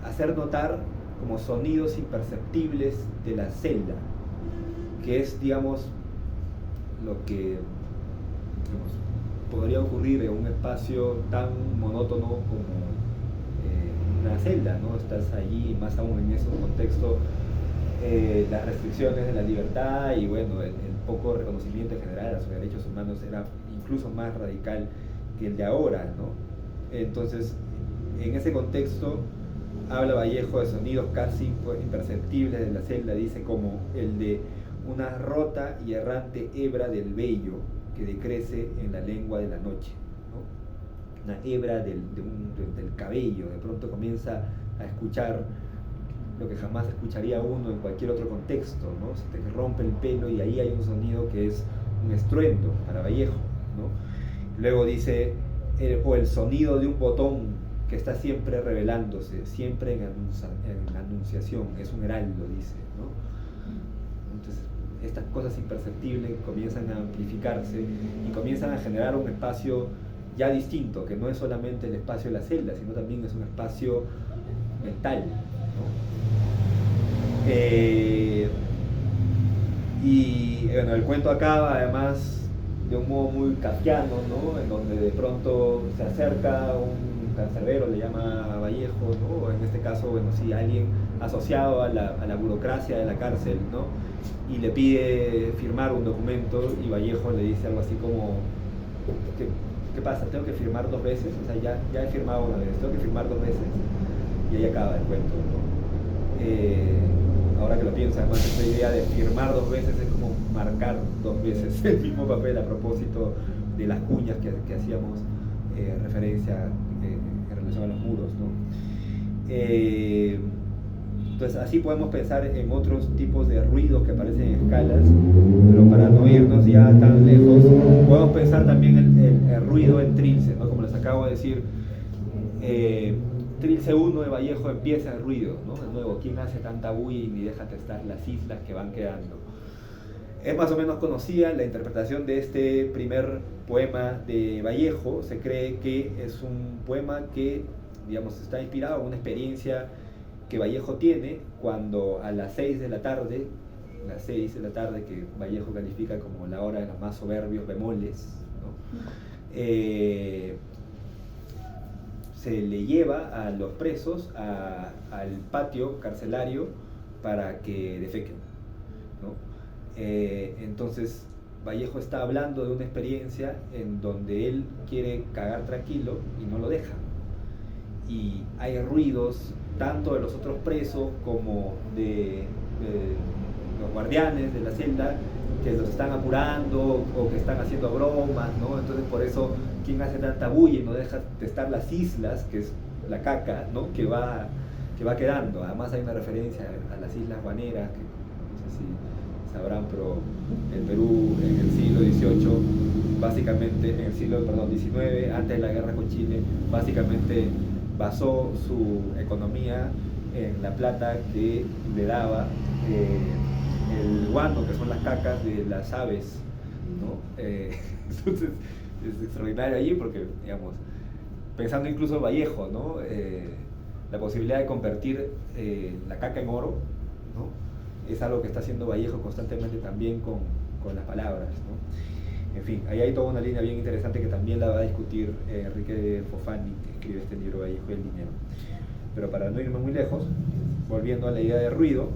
hacer notar como sonidos imperceptibles de la celda, que es, digamos, lo que podría ocurrir en un espacio tan monótono como una celda, ¿no? Estás allí, más aún en ese contexto, las restricciones de la libertad y bueno, el poco reconocimiento en general a los derechos humanos era incluso más radical que el de ahora, ¿no? Entonces, en ese contexto habla Vallejo de sonidos casi imperceptibles de la celda, dice como el de una rota y errante hebra del vello que decrece en la lengua de la noche, ¿no? Una hebra del cabello, de pronto comienza a escuchar lo que jamás escucharía uno en cualquier otro contexto, ¿no? Se te rompe el pelo y ahí hay un sonido que es un estruendo para Vallejo, ¿no? Luego dice, o el sonido de un botón que está siempre revelándose, siempre en anunciación, es un heraldo, dice, ¿no? Entonces, estas cosas imperceptibles comienzan a amplificarse y comienzan a generar un espacio ya distinto, que no es solamente el espacio de la celda, sino también es un espacio mental, ¿no? Y bueno, el cuento acaba además de un modo muy kafkiano, ¿no? En donde de pronto se acerca un cancerbero, le llama a Vallejo, ¿no? O en este caso, bueno, sí, alguien asociado a la burocracia de la cárcel, ¿no? Y le pide firmar un documento y Vallejo le dice algo así como, ¿qué pasa? ¿Tengo que firmar 2 veces? O sea, ya he firmado una vez, ¿tengo que firmar 2 veces? Y ahí acaba el cuento, ¿no? Ahora que lo pienso, además, esta idea de firmar 2 veces es como marcar 2 veces el mismo papel, a propósito de las cuñas que hacíamos referencia en relación a los muros, ¿no? Entonces así podemos pensar en otros tipos de ruidos que aparecen en Escalas, pero para no irnos ya tan lejos, podemos pensar también el ruido en Trilce, ¿no? Como les acabo de decir, Trilce 1 de Vallejo empieza el ruido, ¿no? De nuevo, ¿quién hace tanta bulla y ni deja testar las islas que van quedando? Es más o menos conocida la interpretación de este primer poema de Vallejo. Se cree que es un poema que, digamos, está inspirado en una experiencia que Vallejo tiene cuando a las 6 de la tarde, que Vallejo califica como la hora de los más soberbios bemoles, ¿no? Se le lleva a los presos al patio carcelario para que defequen, ¿no? Entonces Vallejo está hablando de una experiencia en donde él quiere cagar tranquilo y no lo deja, y hay ruidos tanto de los otros presos como de los guardianes de la celda que los están apurando o que están haciendo bromas, ¿no? Entonces por eso, ¿quién hace tanta bulla y no deja testar las islas, que es la caca, ¿no? que va quedando? Además hay una referencia a las Islas Guaneras, que no sé sabrán, pero el Perú en el siglo XVIII, básicamente, en el siglo XIX, antes de la guerra con Chile, básicamente basó su economía en la plata que le daba el guano, que son las cacas de las aves, ¿no? Entonces es extraordinario allí porque, digamos, pensando incluso en Vallejo, ¿no? La posibilidad de convertir la caca en oro, ¿no? Es algo que está haciendo Vallejo constantemente también con las palabras, ¿no? En fin, ahí hay toda una línea bien interesante que también la va a discutir Enrique Fofani, que escribe este libro Vallejo y el dinero. Pero para no irme muy lejos, volviendo a la idea de ruido,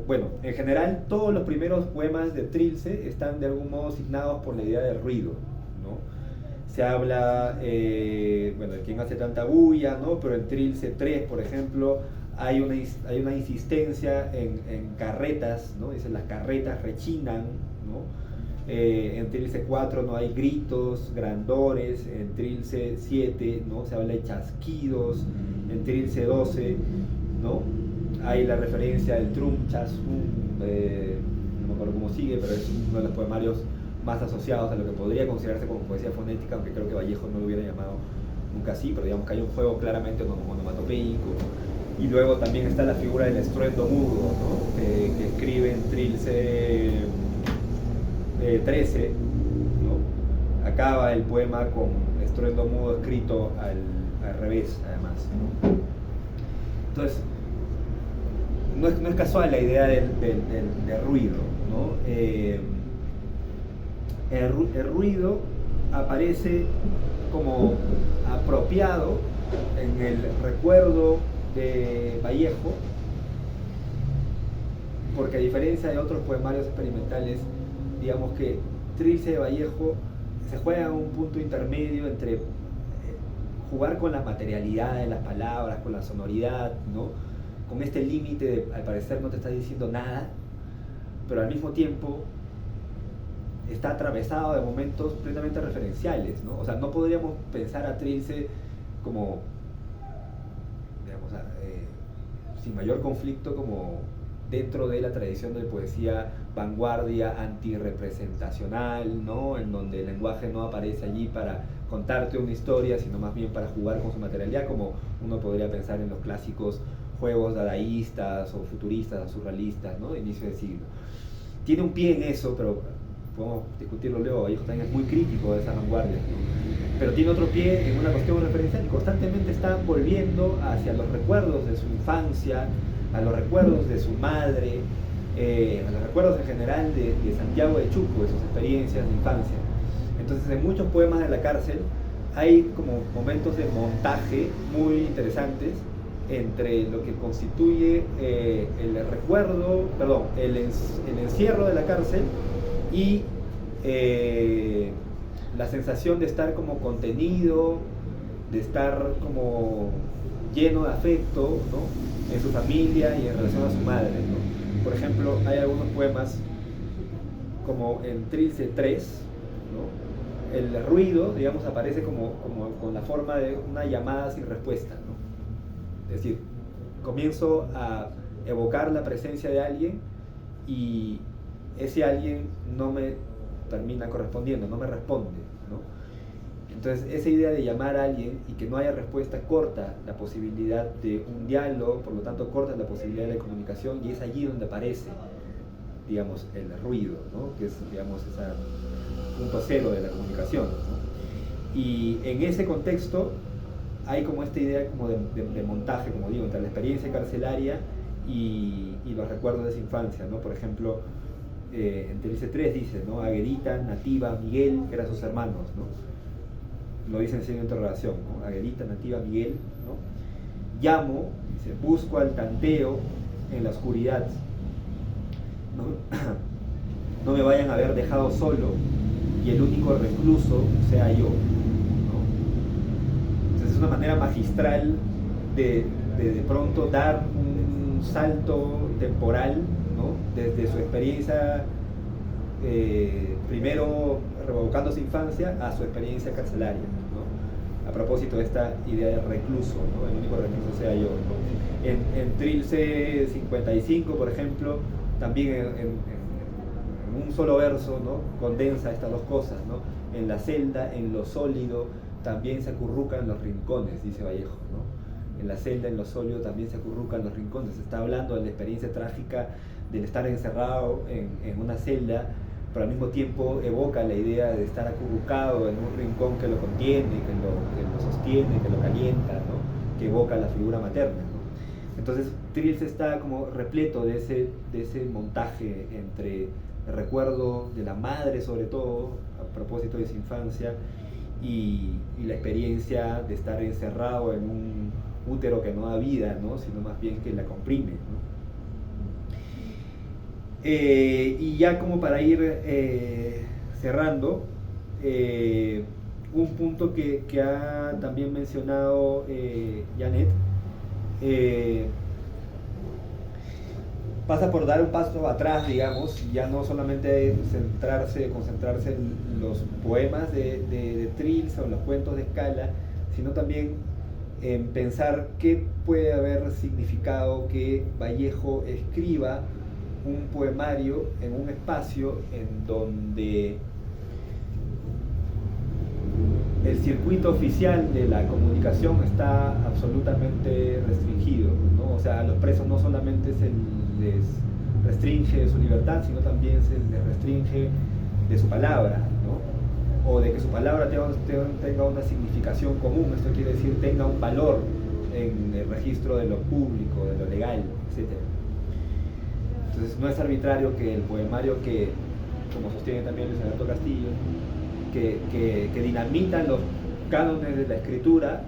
bueno, en general todos los primeros poemas de Trilce están de algún modo signados por la idea de ruido, ¿no? Se habla, bueno, de quién hace tanta bulla, ¿no? Pero en Trilce 3, por ejemplo, hay una insistencia en carretas, ¿no? Dicen las carretas rechinan, ¿no? En Trilce 4 no hay gritos, grandores, en Trilce 7, ¿no? Se habla de chasquidos, en Trilce 12, ¿no? Hay la referencia del Trumchas, no me acuerdo cómo sigue, pero es uno de los poemarios más asociados a lo que podría considerarse como poesía fonética, aunque creo que Vallejo no lo hubiera llamado nunca así, pero digamos que hay un juego claramente onomatopeico. Y luego también está la figura del estruendo mudo, ¿no? Que escribe en Trilce 13, ¿no? Acaba el poema con estruendo mudo escrito al revés, además, ¿no? Entonces, no es casual la idea del ruido, ¿no? El ruido aparece como apropiado en el recuerdo de Vallejo, porque a diferencia de otros poemarios experimentales, digamos que Trilce de Vallejo se juega en un punto intermedio entre jugar con la materialidad de las palabras, con la sonoridad, ¿no? Con este límite de, al parecer, no te está diciendo nada, pero al mismo tiempo está atravesado de momentos plenamente referenciales, ¿no? O sea, no podríamos pensar a Trilce como, digamos, sin mayor conflicto, como dentro de la tradición de poesía vanguardia, antirrepresentacional, ¿no? En donde el lenguaje no aparece allí para contarte una historia, sino más bien para jugar con su materialidad, como uno podría pensar en los clásicos juegos dadaístas o futuristas o surrealistas, ¿no? De inicio de siglo. Tiene un pie en eso, pero podemos discutirlo luego. Vallejo también es muy crítico de esas vanguardias, ¿no? Pero tiene otro pie en una cuestión referencial y constantemente está volviendo hacia los recuerdos de su infancia, a los recuerdos de su madre, a los recuerdos en general de Santiago de Chuco, de sus experiencias de infancia. Entonces, en muchos poemas de la cárcel hay como momentos de montaje muy interesantes entre lo que constituye el recuerdo, perdón, el encierro de la cárcel y la sensación de estar como contenido, de estar como lleno de afecto, ¿no? En su familia y en relación a su madre, ¿no? Por ejemplo, hay algunos poemas como en Trilce 3, ¿no? El ruido, digamos, aparece como con la forma de una llamada sin respuesta, ¿no? Es decir, comienzo a evocar la presencia de alguien y ese alguien no me termina correspondiendo, no me responde, ¿no? Entonces, esa idea de llamar a alguien y que no haya respuesta corta la posibilidad de un diálogo, por lo tanto corta la posibilidad de la comunicación, y es allí donde aparece, digamos, el ruido, ¿no? Que es, digamos, ese punto cero de la comunicación, ¿no? Y en ese contexto hay como esta idea como de montaje, como digo, entre la experiencia carcelaria y los recuerdos de esa infancia, ¿no? Por ejemplo, en Trilce 3 dice, ¿no? Aguerita, Nativa, Miguel, que eran sus hermanos, ¿no? Lo dice en signo de interrogación, ¿no? Aguerita, Nativa, Miguel, ¿no? Llamo, dice, busco al tanteo en la oscuridad, ¿no? No me vayan a haber dejado solo y el único recluso sea yo, ¿no? Entonces es una manera magistral de pronto dar un salto temporal, ¿no? Desde su experiencia primero revocando su infancia a su experiencia carcelaria, ¿no? a propósito de esta idea de recluso, ¿no? El único recluso sea yo, ¿no? En Trilce 55, por ejemplo, también en un solo verso, ¿no? Condensa estas dos cosas, ¿no? En la celda, en lo sólido, también se acurrucan los rincones, dice Vallejo, ¿no? En la celda, en lo sólido, también se acurrucan los rincones. Está hablando de la experiencia trágica del estar encerrado en una celda, pero al mismo tiempo evoca la idea de estar acurrucado en un rincón que lo contiene, que lo sostiene, que lo calienta, ¿no? Que evoca la figura materna, ¿no? Entonces Trilce está como repleto de ese montaje entre el recuerdo de la madre, sobre todo, a propósito de su infancia, y la experiencia de estar encerrado en un útero que no da vida, ¿no? Sino más bien que la comprime, ¿no? Y ya como para ir cerrando, un punto que ha también mencionado Janet, pasa por dar un paso atrás, digamos, ya no solamente concentrarse en los poemas de Trilce o en los cuentos de Scala, sino también en pensar qué puede haber significado que Vallejo escriba un poemario en un espacio en donde el circuito oficial de la comunicación está absolutamente restringido, ¿no? O sea, a los presos no solamente se les restringe su libertad, sino también se les restringe de su palabra, ¿no? O de que su palabra tenga una significación común, esto quiere decir tenga un valor en el registro de lo público, de lo legal, etc. Entonces no es arbitrario que el poemario que, como sostiene también Luis Alberto Castillo, que dinamitan los cánones de la escritura,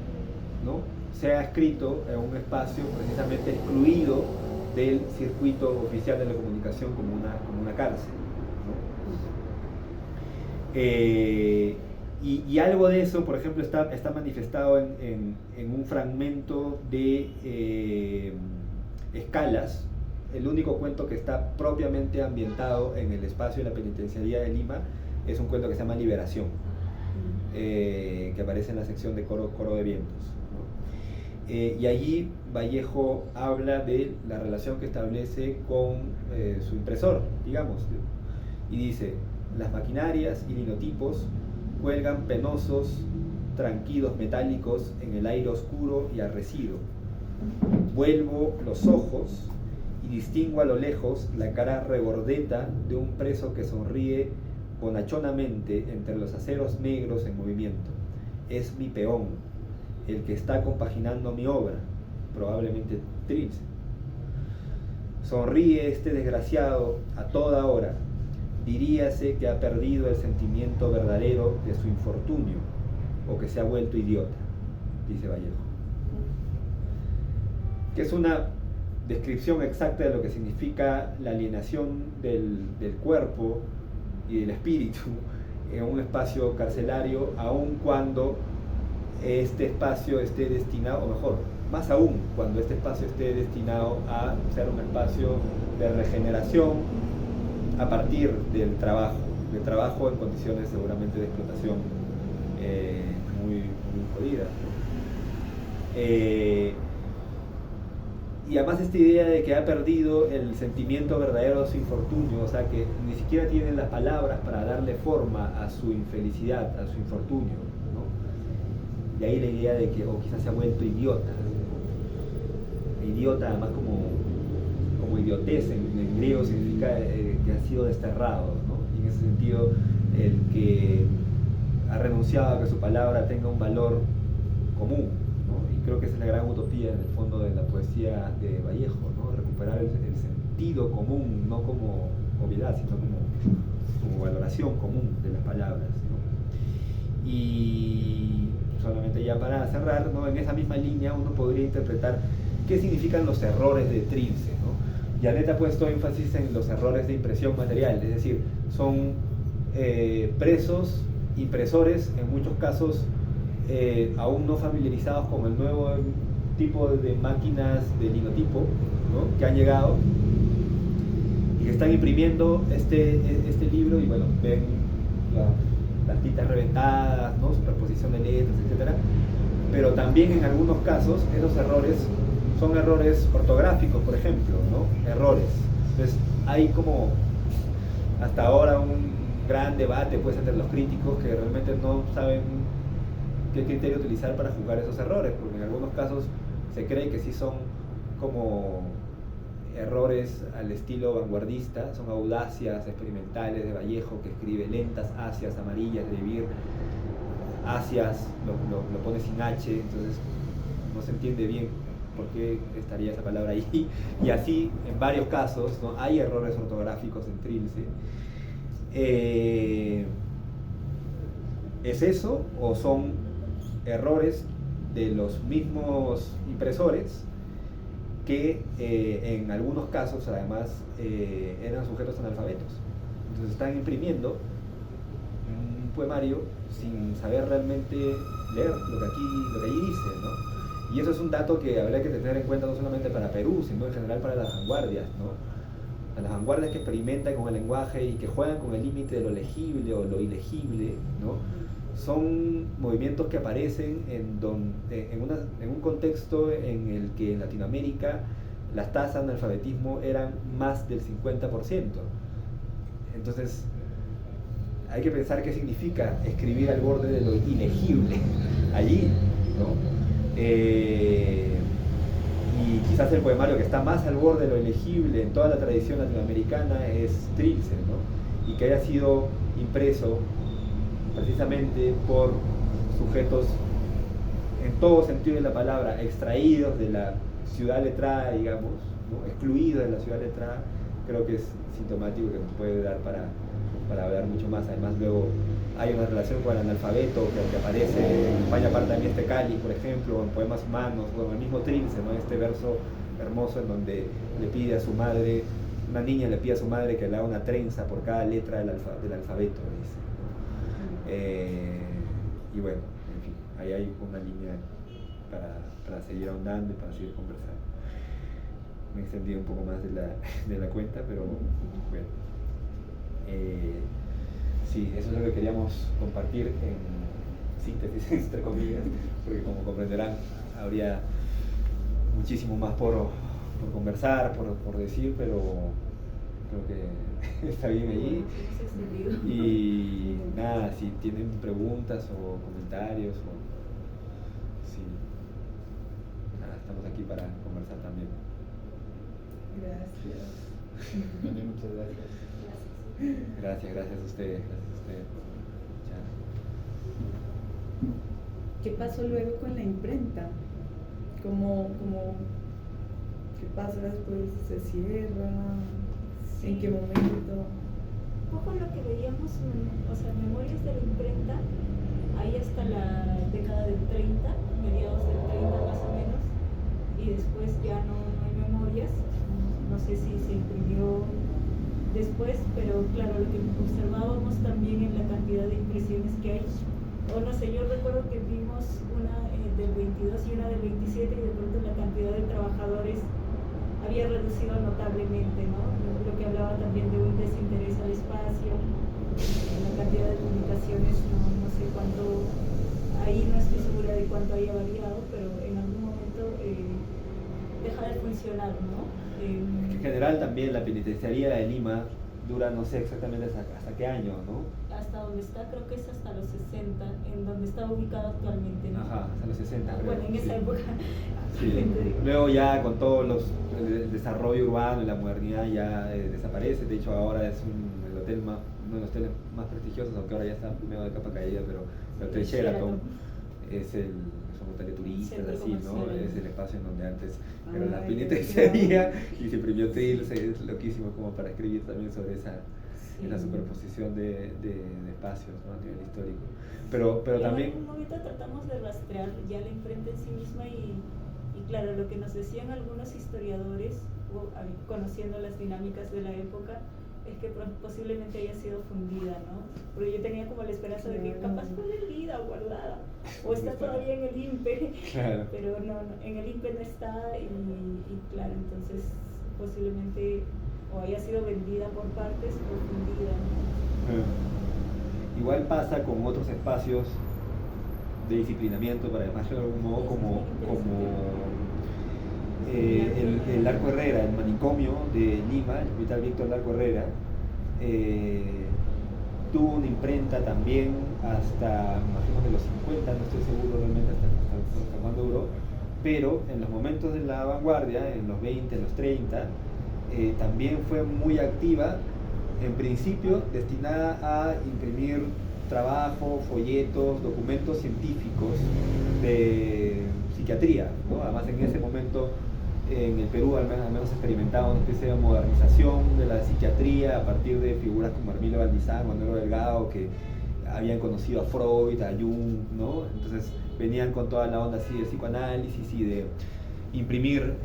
¿no? Sea escrito en un espacio precisamente excluido del circuito oficial de la comunicación como una cárcel, ¿no? Y algo de eso, por ejemplo, está manifestado en un fragmento de Escalas, el único cuento que está propiamente ambientado en el espacio de la penitenciaría de Lima. Es un cuento que se llama Liberación, que aparece en la sección de Coro de Vientos, ¿no? Y allí Vallejo habla de la relación que establece con su impresor, digamos, y dice: las maquinarias y linotipos cuelgan penosos, tranquilos metálicos en el aire oscuro y arrecido. Vuelvo los ojos y distingo a lo lejos la cara regordeta de un preso que sonríe bonachonamente entre los aceros negros en movimiento. Es mi peón, el que está compaginando mi obra, probablemente Trilce. Sonríe este desgraciado a toda hora. Diríase que ha perdido el sentimiento verdadero de su infortunio, o que se ha vuelto idiota, dice Vallejo. Que es una descripción exacta de lo que significa la alienación del cuerpo y del espíritu en un espacio carcelario, aun cuando este espacio esté destinado, o mejor, más aún, cuando este espacio esté destinado a ser un espacio de regeneración a partir del trabajo en condiciones seguramente de explotación muy jodidas, ¿no? Y además esta idea de que ha perdido el sentimiento verdadero de su infortunio, o sea que ni siquiera tiene las palabras para darle forma a su infelicidad, a su infortunio, ¿no? De ahí la idea de que quizás se ha vuelto idiota. Idiota además como idiotez en griego significa que ha sido desterrado, ¿no? Y en ese sentido el que ha renunciado a que su palabra tenga un valor común. Creo que esa es la gran utopía en el fondo de la poesía de Vallejo, ¿no? Recuperar el sentido común, no como obviedad, sino como valoración común de las palabras, ¿no? Y solamente ya para cerrar, ¿no? En esa misma línea uno podría interpretar qué significan los errores de Trilce, ¿no? Janet ha puesto énfasis en los errores de impresión material, es decir, son presos, impresores, en muchos casos aún no familiarizados con el nuevo tipo de máquinas de linotipo, ¿no? Que han llegado y que están imprimiendo este libro, y bueno, ven las tintas reventadas, ¿no? Superposición de letras, etc. pero también en algunos casos esos errores son errores ortográficos, por ejemplo, ¿no? Errores. Entonces hay como hasta ahora un gran debate pues entre los críticos que realmente no saben qué criterio utilizar para juzgar esos errores, porque en algunos casos se cree que sí son como errores al estilo vanguardista, son audacias experimentales de Vallejo, que escribe lentas asias amarillas de vivir, asias lo pone sin H, entonces no se entiende bien por qué estaría esa palabra ahí, y así en varios casos, ¿no? Hay errores ortográficos en Trilce. ¿Es eso o son errores de los mismos impresores que en algunos casos además eran sujetos analfabetos? Entonces están imprimiendo un poemario sin saber realmente leer lo que allí dice, ¿no? Y eso es un dato que habría que tener en cuenta no solamente para Perú, sino en general para las vanguardias, ¿no? Las vanguardias que experimentan con el lenguaje y que juegan con el límite de lo legible o lo ilegible, ¿no? Son movimientos que aparecen en un contexto en el que en Latinoamérica las tasas de analfabetismo eran más del 50%. Entonces, hay que pensar qué significa escribir al borde de lo ilegible allí, ¿no? Y quizás el poemario que está más al borde de lo ilegible en toda la tradición latinoamericana es Trilce, ¿no? Y que haya sido impreso precisamente por sujetos en todo sentido de la palabra, extraídos de la ciudad letrada, digamos, ¿no? Excluidos de la ciudad letrada, creo que es sintomático que nos puede dar para hablar mucho más. Además luego hay una relación con el analfabeto que aparece en España parte también este Cáliz, por ejemplo, en Poemas Humanos, o en el mismo Trilce, ¿no? Este verso hermoso en donde le pide a su madre, una niña le pide a su madre que le haga una trenza por cada letra del alfabeto, dice, ¿no? Y bueno, en fin, ahí hay una línea para seguir ahondando y para seguir conversando. Me he extendido un poco más de la cuenta, pero bueno. Sí, eso es lo que queríamos compartir en síntesis, entre comillas, porque como comprenderán, habría muchísimo más por conversar, por decir, pero creo que está bien allí. Y nada, si tienen preguntas o comentarios, sí, nada, estamos aquí para conversar también. Gracias. Muchas gracias. Gracias a ustedes por escuchar. ¿Qué pasó luego con la imprenta? ¿Qué pasa después? ¿Se cierra? Sí. ¿En qué momento? Un poco lo que veíamos, o sea, memorias de la imprenta, ahí hasta la década del 30, mediados del 30 más o menos, y después ya no hay memorias. No sé si se imprimió después, pero claro, lo que observábamos también en la cantidad de impresiones que hay, o no sé, yo recuerdo que vimos una del 22 y una del 27 y de pronto la cantidad de trabajadores había reducido notablemente, ¿no? Lo que hablaba también de un desinterés al espacio, la cantidad de publicaciones, no sé cuánto, ahí no estoy segura de cuánto haya variado, pero en algún momento deja de funcionar, ¿no? En general también la penitenciaría de Lima dura no sé exactamente hasta qué año, ¿no? Hasta donde está, creo que es hasta los 60, en donde está ubicado actualmente, ¿no? Ajá, hasta los 60 creo. Bueno, en esa época. Sí. Luego ya con todo el desarrollo urbano y la modernidad ya desaparece. De hecho ahora es uno de los hoteles más prestigiosos, aunque ahora ya está medio de capa caída, pero el Hotel Sheraton es un hotel de turistas, así, ¿no? Es el espacio en donde antes era la penitenciaría y se imprimió Trilce. Es loquísimo como para escribir también sobre esa superposición de espacios, ¿no? A nivel histórico. Pero también... En un momento tratamos de rastrear ya la imprenta en sí misma y claro, lo que nos decían algunos historiadores, conociendo las dinámicas de la época, es que posiblemente haya sido fundida, ¿no? Porque yo tenía como la esperanza de que capaz fue vendida o guardada, o está todavía en el INPE, claro. Pero no, en el INPE no está y claro, entonces posiblemente o haya sido vendida por partes o fundida, ¿no? Igual pasa con otros espacios de disciplinamiento, para llamarlo de algún modo, como el Arco Herrera, el manicomio de Lima, el hospital Víctor Larco Herrera, tuvo una imprenta también hasta, imagino de los 50, no estoy seguro realmente hasta cuándo duró, pero en los momentos de la vanguardia, en los 20, en los 30, también fue muy activa, en principio destinada a imprimir trabajo, folletos, documentos científicos de psiquiatría, ¿no? Además en ese momento en el Perú al menos experimentaba una especie de modernización de la psiquiatría a partir de figuras como Hermilo Valdizán, Manuel Delgado, que habían conocido a Freud, a Jung, ¿no? Entonces venían con toda la onda así de psicoanálisis y de imprimir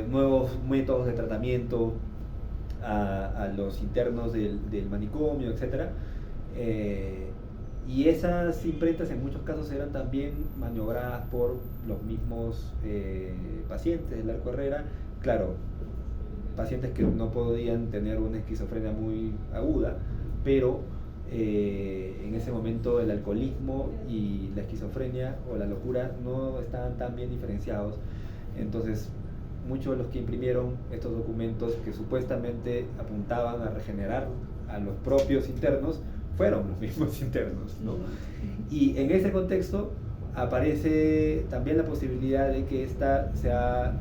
nuevos métodos de tratamiento a los internos del manicomio, etc. Y esas imprentas en muchos casos eran también maniobradas por los mismos pacientes del Arco Herrera, claro, pacientes que no podían tener una esquizofrenia muy aguda, pero en ese momento el alcoholismo y la esquizofrenia o la locura no estaban tan bien diferenciados. Entonces muchos de los que imprimieron estos documentos que supuestamente apuntaban a regenerar a los propios internos fueron los mismos internos, ¿no? Y en ese contexto aparece también la posibilidad de que esta sea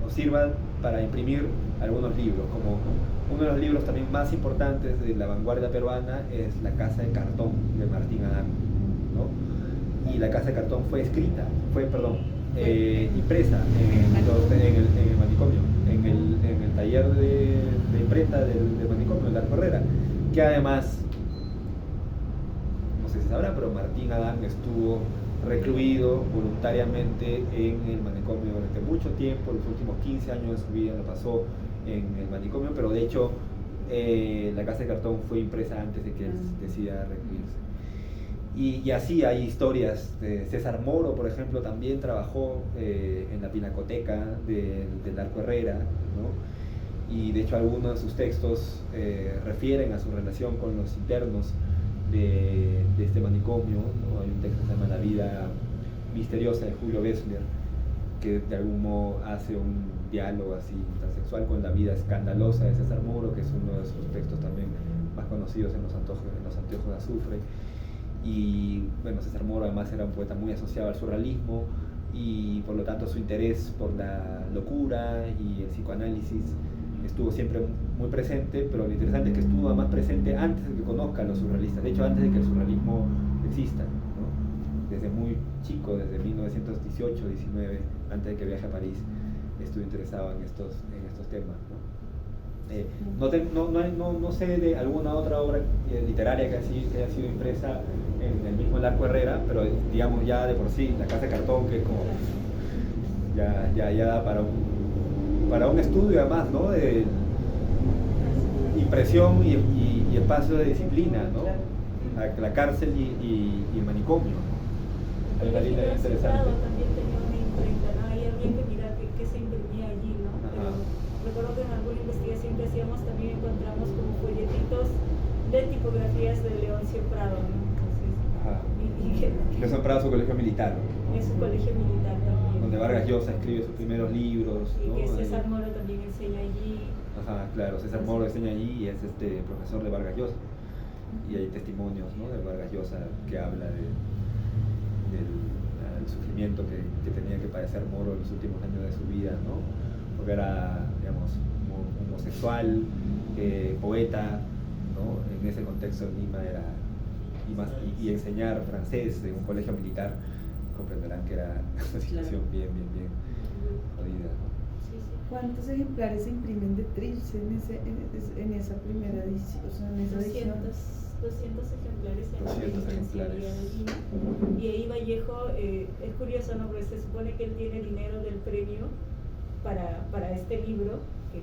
o sirva para imprimir algunos libros, como uno de los libros también más importantes de la vanguardia peruana es La Casa de Cartón de Martín Adán, ¿no? Y La Casa de Cartón fue impresa en el manicomio, en el taller de imprenta del manicomio, del Arco Herrera, que además, no sé si sabrán, pero Martín Adán estuvo recluido voluntariamente en el manicomio durante mucho tiempo, los últimos 15 años de su vida lo pasó en el manicomio, pero de hecho La Casa de Cartón fue impresa antes de que él decida recluirse. Y así hay historias de César Moro, por ejemplo, también trabajó en la pinacoteca del Arco Herrera, ¿no? Y de hecho algunos de sus textos refieren a su relación con los internos de este manicomio, ¿no? Hay un texto que se llama La vida misteriosa de Julio Bessler, que de algún modo hace un diálogo así intersexual con la vida escandalosa de César Moro, que es uno de sus textos también más conocidos en los Anteojos de Azufre. Y bueno, César Moro además era un poeta muy asociado al surrealismo y por lo tanto su interés por la locura y el psicoanálisis estuvo siempre muy presente, pero lo interesante es que estuvo además presente antes de que conozca a los surrealistas, de hecho antes de que el surrealismo exista, ¿no? Desde muy chico, desde 1918-19, antes de que viaje a París, estuvo interesado en estos temas, ¿no? No sé de alguna otra obra literaria que haya sido impresa en el mismo Arco Herrera, pero digamos ya de por sí, La Casa de Cartón, que es como ya da para un estudio además, ¿no? De impresión y espacio de disciplina, ¿no? La cárcel y el manicomio. Hay una línea interesante. También tenía una imprenta, ¿no? Ahí había que mirar qué se imprimía allí, ¿no? Pero recuerdo que en alguna investigación que hacíamos también encontramos como folletitos de tipografías de Leoncio Prado, ¿no? Leoncio Prado es su colegio militar, ¿no? Es su colegio militar también. Donde Vargas Llosa escribe sus primeros libros, ¿no? Y que César Moro también enseña allí. Ajá, claro, César Moro enseña allí y es profesor de Vargas Llosa. Y hay testimonios, ¿no? De Vargas Llosa que habla del sufrimiento que tenía que padecer Moro en los últimos años de su vida, ¿no? Porque era, digamos, homosexual, poeta, ¿no? En ese contexto en Lima era, y enseñar francés en un colegio militar, comprenderán que era una situación bien jodida, ¿no? ¿Cuántos ejemplares se imprimen de Trilce en esa primera edición? O sea, en esa edición. 200 ejemplares en la penitenciaría de Lima. Y ahí Vallejo, es curioso, ¿no? Porque se supone que él tiene dinero del premio para este libro, que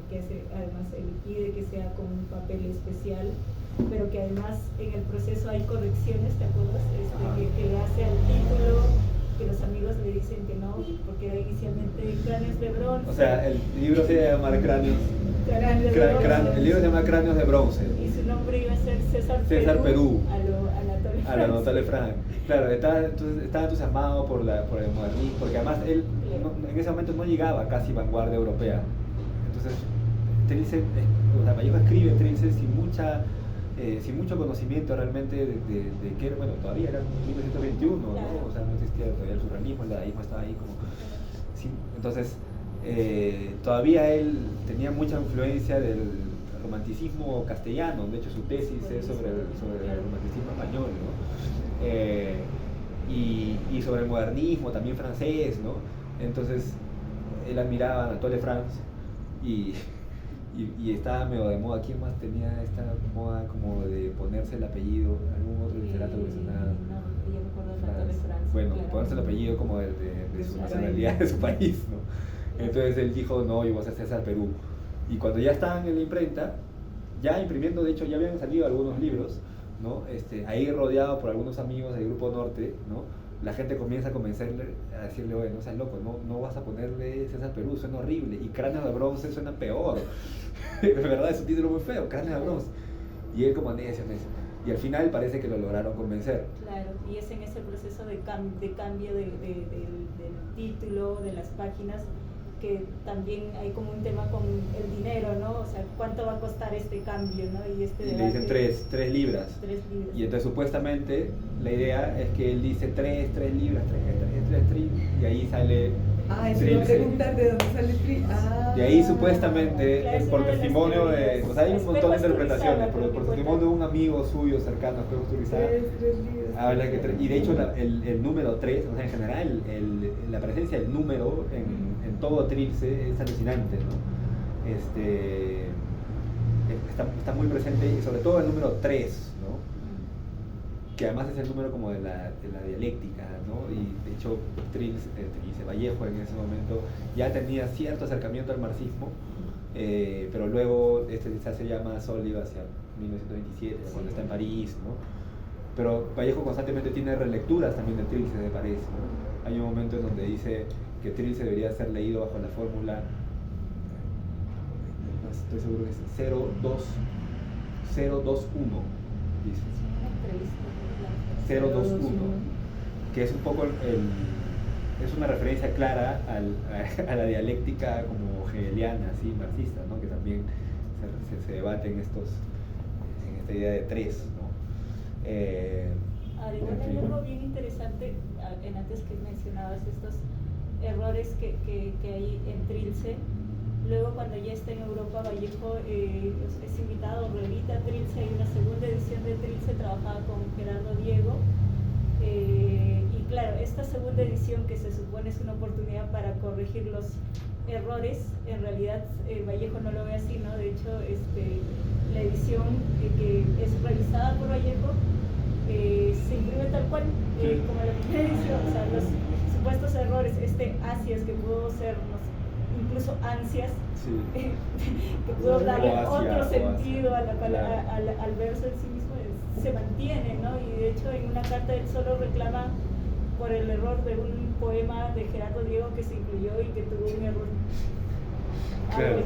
además él pide que sea con un papel especial, pero que además en el proceso hay correcciones, ¿te acuerdas? Que le hace al título, que los amigos le dicen que no, porque era inicialmente Cráneos de Bronce. O sea, el libro se iba a llamar el libro se llama Cráneos de Bronce. Y su nombre iba a ser César Perú. A la A la Natalia Frank. Claro, estaba entusiasmado por el modernismo, porque además él en ese momento no llegaba casi vanguardia europea. Entonces, Trilce, Vallejo escribe Trilce sin mucho conocimiento realmente de que, bueno, todavía era 1921, ¿no? O sea, no existía todavía el surrealismo, el dadaísmo estaba ahí como... Entonces, todavía él tenía mucha influencia del romanticismo castellano. De hecho, su tesis es sobre el romanticismo español, ¿no? Y sobre el modernismo también francés, ¿no? Entonces, él admiraba a Anatole France y estaba medio de moda. ¿Quién más tenía esta moda como de ponerse el apellido? ¿Algún otro literato que sonaba? No, yo me acuerdo de Anatole France. Bueno, claro. Ponerse el apellido como de su nacionalidad, de su país, ¿no? Entonces él dijo, no, yo voy a hacer César Perú. Y cuando ya estaban en la imprenta, ya imprimiendo, de hecho ya habían salido algunos libros, ¿no? Ahí rodeado por algunos amigos del Grupo Norte, ¿no? La gente comienza a convencerle, a decirle, oye, no seas loco, no vas a ponerle César Perú, suena horrible, y Cráneo de Bronce suena peor. De verdad, es un título muy feo, Cráneo de Bronce. Y él como necio. Y al final parece que lo lograron convencer. Claro, y es en ese proceso de cambio del título, de las páginas, que también hay como un tema con el dinero, ¿no? O sea, ¿cuánto va a costar este cambio, ¿no? Y le dicen 3 libras. 3 libras. Y entonces supuestamente la idea es que él dice 3 libras, 3, y ahí sale... eso iba a preguntar de dónde sale Trilce. Y ahí supuestamente, claro, por testimonio de... O sea, hay un montón de interpretaciones, pero por testimonio de un amigo suyo cercano, fue Usturizada, habla que y de hecho el número 3, o sea, en general, la presencia del número en todo Trilce es alucinante, ¿no? Está muy presente, y sobre todo el número 3, ¿no? Que además es el número como de la dialéctica, ¿no? Y de hecho Trilce, Vallejo en ese momento ya tenía cierto acercamiento al marxismo, pero luego se hace ya más sólido hacia 1927, cuando está en París, ¿no? Pero Vallejo constantemente tiene relecturas también de Trilce, me parece, ¿no? Hay un momento en donde dice que Trilce debería ser leído bajo la fórmula, no estoy seguro que es 021, dice. 021, que es un poco es una referencia clara a la dialéctica como hegeliana, así, marxista, ¿no? Que también se debate en esta idea de 3, ¿no? Igual hay algo bien interesante, antes que mencionabas estos errores que hay en Trilce. Luego, cuando ya está en Europa, Vallejo es invitado, reedita Trilce. Hay una segunda edición de Trilce trabajada con Gerardo Diego. Y claro, esta segunda edición, que se supone es una oportunidad para corregir los errores, en realidad Vallejo no lo ve así, ¿no? De hecho, la edición que es revisada por Vallejo se imprime tal cual como la primera edición. O sea, los supuestos errores, asias que pudo ser, incluso ansias, sí. que pudo darle otro sentido al verso en sí mismo, se mantiene, ¿no? Y de hecho en una carta él solo reclama por el error de un poema de Gerardo Diego que se incluyó y que tuvo un error. Claro.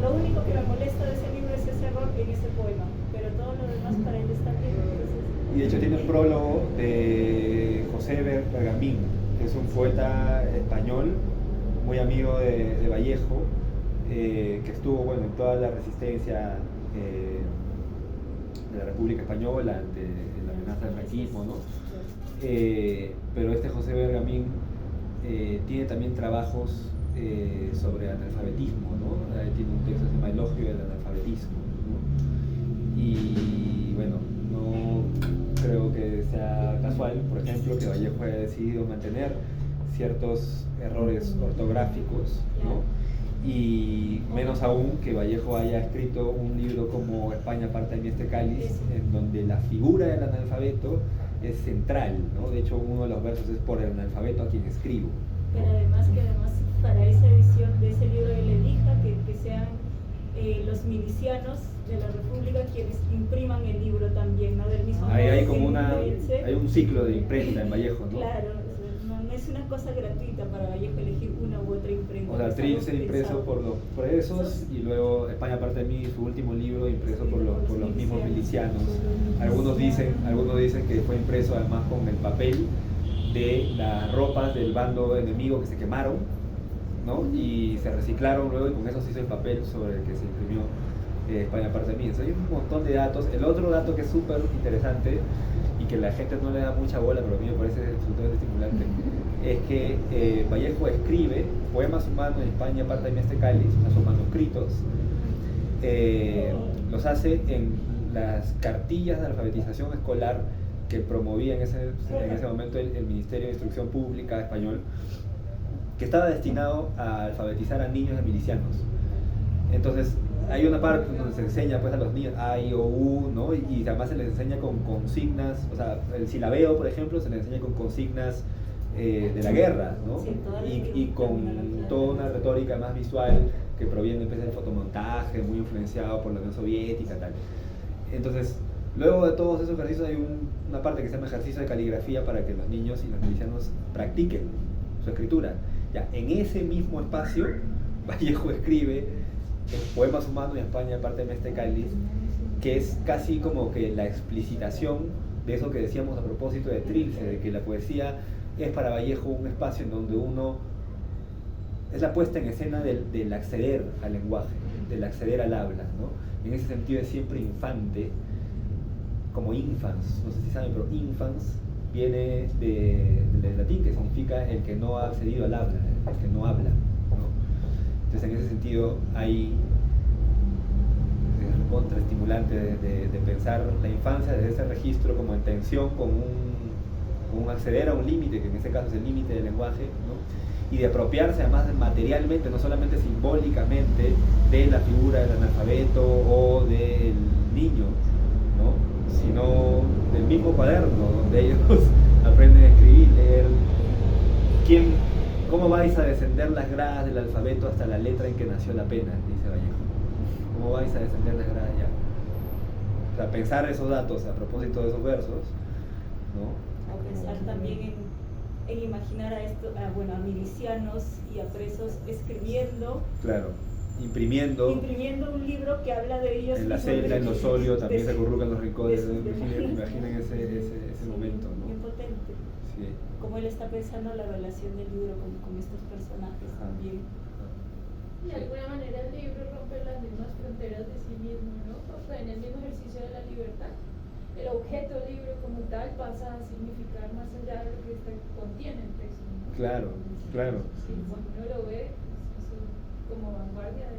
Lo único que me molesta de ese libro es ese error en ese poema, pero todo lo demás para él está bien. Entonces... Y de hecho tiene un prólogo de José Bergamín, que es un poeta español muy amigo de Vallejo, que estuvo, bueno, en toda la resistencia de la República Española ante la amenaza del franquismo, ¿no? Pero José Bergamín tiene también trabajos sobre analfabetismo, ¿no? Tiene un texto que se llama Elogio del analfabetismo, ¿no? Y bueno, no creo que sea casual, por ejemplo, que Vallejo haya decidido mantener ciertos errores ortográficos, ¿no? Y menos aún que Vallejo haya escrito un libro como España aparta de mí este cáliz, en donde la figura del analfabeto es central, ¿no? De hecho, uno de los versos es por el analfabeto a quien escribo, ¿no? Pero además para esa edición de ese libro él elija que sean los milicianos de la República quienes impriman el libro también, ¿no? Del mismo modo hay que como Trilce. hay un ciclo de imprenta en Vallejo, ¿no? Claro, no es una cosa gratuita para Vallejo elegir una u otra imprenta. O sea, Trilce impreso por los presos y luego España parte de mí, su último libro impreso por los mismos milicianos. Algunos dicen que fue impreso además con el papel de las ropas del bando enemigo que se quemaron, ¿no? Y se reciclaron luego y con eso se hizo el papel sobre el que se imprimió España parte de mí. Entonces hay un montón de datos. El otro dato que es súper interesante y que la gente no le da mucha bola, pero a mí me parece absolutamente estimulante, es que Vallejo escribe poemas humanos en España parte de mí este cáliz, o sea, son manuscritos, los hace en las cartillas de alfabetización escolar que promovía en ese momento el Ministerio de Instrucción Pública español, que estaba destinado a alfabetizar a niños de milicianos. Entonces hay una parte donde se enseña pues a los niños A, I, O, U, ¿no? Y además se les enseña con consignas, o sea, el silabeo, por ejemplo, se les enseña con consignas de la guerra, ¿no? Sí, y con toda una retórica más visual que proviene del fotomontaje, muy influenciado por la Unión Soviética, tal. Entonces, luego de todos esos ejercicios hay una parte que se llama ejercicio de caligrafía para que los niños y los milicianos practiquen su escritura. Ya, en ese mismo espacio, Vallejo escribe Poemas humanos en España parte de este cáliz, que es casi como que la explicitación de eso que decíamos a propósito de Trilce, de que la poesía es para Vallejo un espacio en donde uno es la puesta en escena del acceder al lenguaje, del acceder al habla, ¿no? En ese sentido es siempre infante, como infans, no sé si saben, pero infans viene del latín, que significa el que no ha accedido al habla, el que no habla, ¿no? Entonces en ese sentido hay contraestimulante de pensar la infancia desde ese registro como en tensión con un acceder a un límite, que en este caso es el límite del lenguaje, ¿no? Y de apropiarse además materialmente, no solamente simbólicamente, de la figura del analfabeto o del niño, ¿no? Sino del mismo cuaderno donde ellos aprenden a escribir, leer. ¿Cómo vais a descender las gradas del alfabeto hasta la letra en que nació la pena? Dice Vallejo. ¿Cómo vais a descender las gradas ya? O sea, pensar esos datos a propósito de esos versos, ¿no? A pensar también en imaginar a milicianos y a presos escribiendo. Claro, imprimiendo un libro que habla de ellos. En la celda, en los óleos, también se acurrucan los rincones. Imaginen ese momento, ¿no? Bien potente. Sí. Cómo él está pensando la relación del libro con estos personajes también. De alguna manera el libro rompe las mismas fronteras de sí mismo, ¿no? Porque en el mismo ejercicio de la libertad, el objeto libro como tal pasa a significar más allá de lo que contiene el texto, ¿no? Claro. Sí, cuando uno lo ve, eso como vanguardia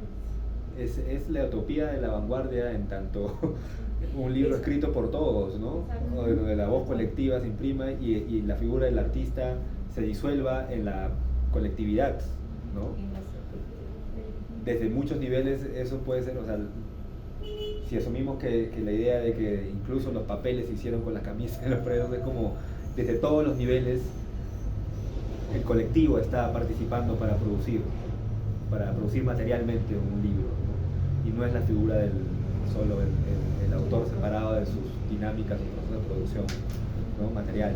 es la utopía de la vanguardia en tanto un libro escrito por todos, ¿no? Donde la voz colectiva se imprima y la figura del artista se disuelva en la colectividad, ¿no? Desde muchos niveles eso puede ser, o sea, si asumimos que la idea de que incluso los papeles se hicieron con las camisas de los presos, es como desde todos los niveles el colectivo está participando para producir materialmente un libro, ¿no? Y no es la figura del solo el autor separado de sus dinámicas y procesos de producción, ¿no? Material.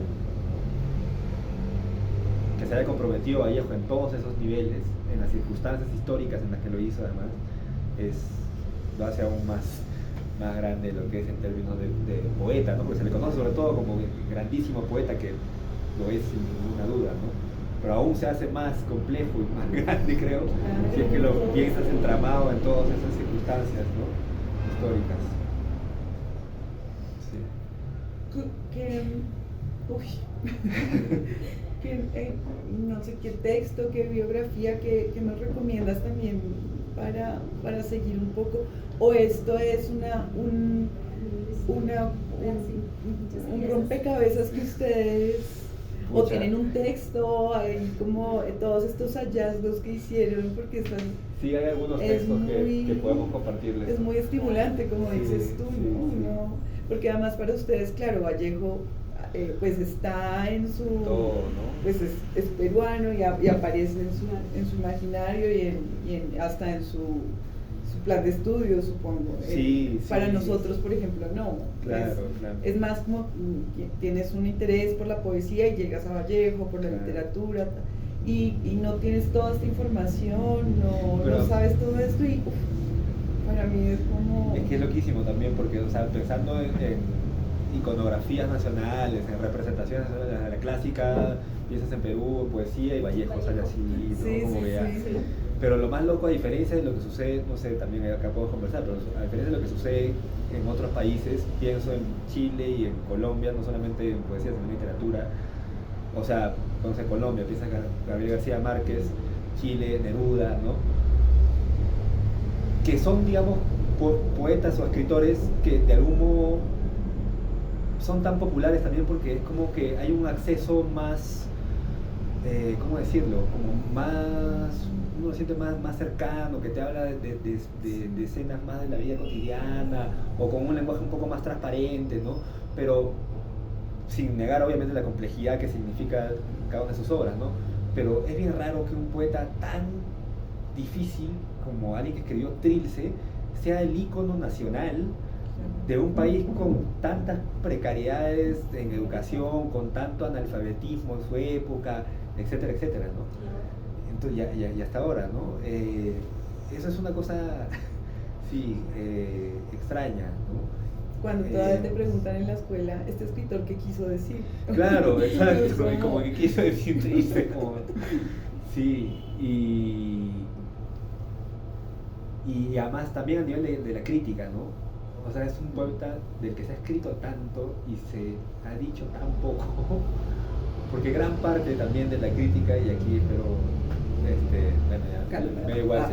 Que se haya comprometido Vallejo en todos esos niveles, en las circunstancias históricas en las que lo hizo además, lo hace aún más grande lo que es en términos de poeta, ¿no? Porque se le conoce sobre todo como grandísimo poeta, que lo es sin ninguna duda, ¿no? Pero aún se hace más complejo y más grande, creo, si es que lo piensas entramado en todas esas circunstancias, ¿no? Históricas. Sí. No sé qué texto, qué biografía, que nos recomiendas también para seguir un poco, o esto es un rompecabezas que ustedes o tienen un texto, hay como todos estos hallazgos que hicieron, porque están, sí, hay algunos textos que podemos compartirles. Es muy estimulante, como sí, dices tú, sí, ¿no? Sí. Porque además para ustedes, claro, Vallejo pues está en su todo, ¿no? Pues es peruano y aparece en su imaginario y hasta en su su plan de estudio, supongo. Sí, Para sí. nosotros, por ejemplo, no. Claro, claro. Es más como que tienes un interés por la poesía y llegas a Vallejo, por la Claro. literatura, y no tienes toda esta información, Pero- no sabes todo esto, y para mí es como... Es que es loquísimo también porque, o sea, pensando en iconografías nacionales, en representaciones nacionales, la clásica, piensas en Perú, poesía y Vallejo sale así, ¿no? Sí, Como sí, que ya. sí. Pero lo más loco, a diferencia de lo que sucede, no sé, también acá podemos conversar, pero a diferencia de lo que sucede en otros países, pienso en Chile y en Colombia, no solamente en poesía, sino en literatura. O sea, cuando en Colombia, piensa Gabriel García Márquez, Chile, Neruda, ¿no? Que son, digamos, poetas o escritores que de algún modo son tan populares también porque es como que hay un acceso más, ¿cómo decirlo? Como más, uno lo siente más cercano, que te habla de escenas más de la vida cotidiana o con un lenguaje un poco más transparente, ¿no? Pero sin negar obviamente la complejidad que significa cada una de sus obras, ¿no? Pero es bien raro que un poeta tan difícil como alguien que escribió Trilce sea el ícono nacional de un país con tantas precariedades en educación, con tanto analfabetismo en su época, etcétera, etcétera, ¿no? Entonces, y hasta ahora, ¿no? Eso es una cosa, sí, extraña, ¿no? Cuando todavía te preguntan en la escuela, ¿este escritor qué quiso decir? Claro, exacto, Es como que quiso decir Trilce, como... Sí, y además también a nivel de la crítica, ¿no? O sea, es un poeta del que se ha escrito tanto y se ha dicho tan poco, porque gran parte también de la crítica, y aquí espero, bueno, ya, Calma. me da igual,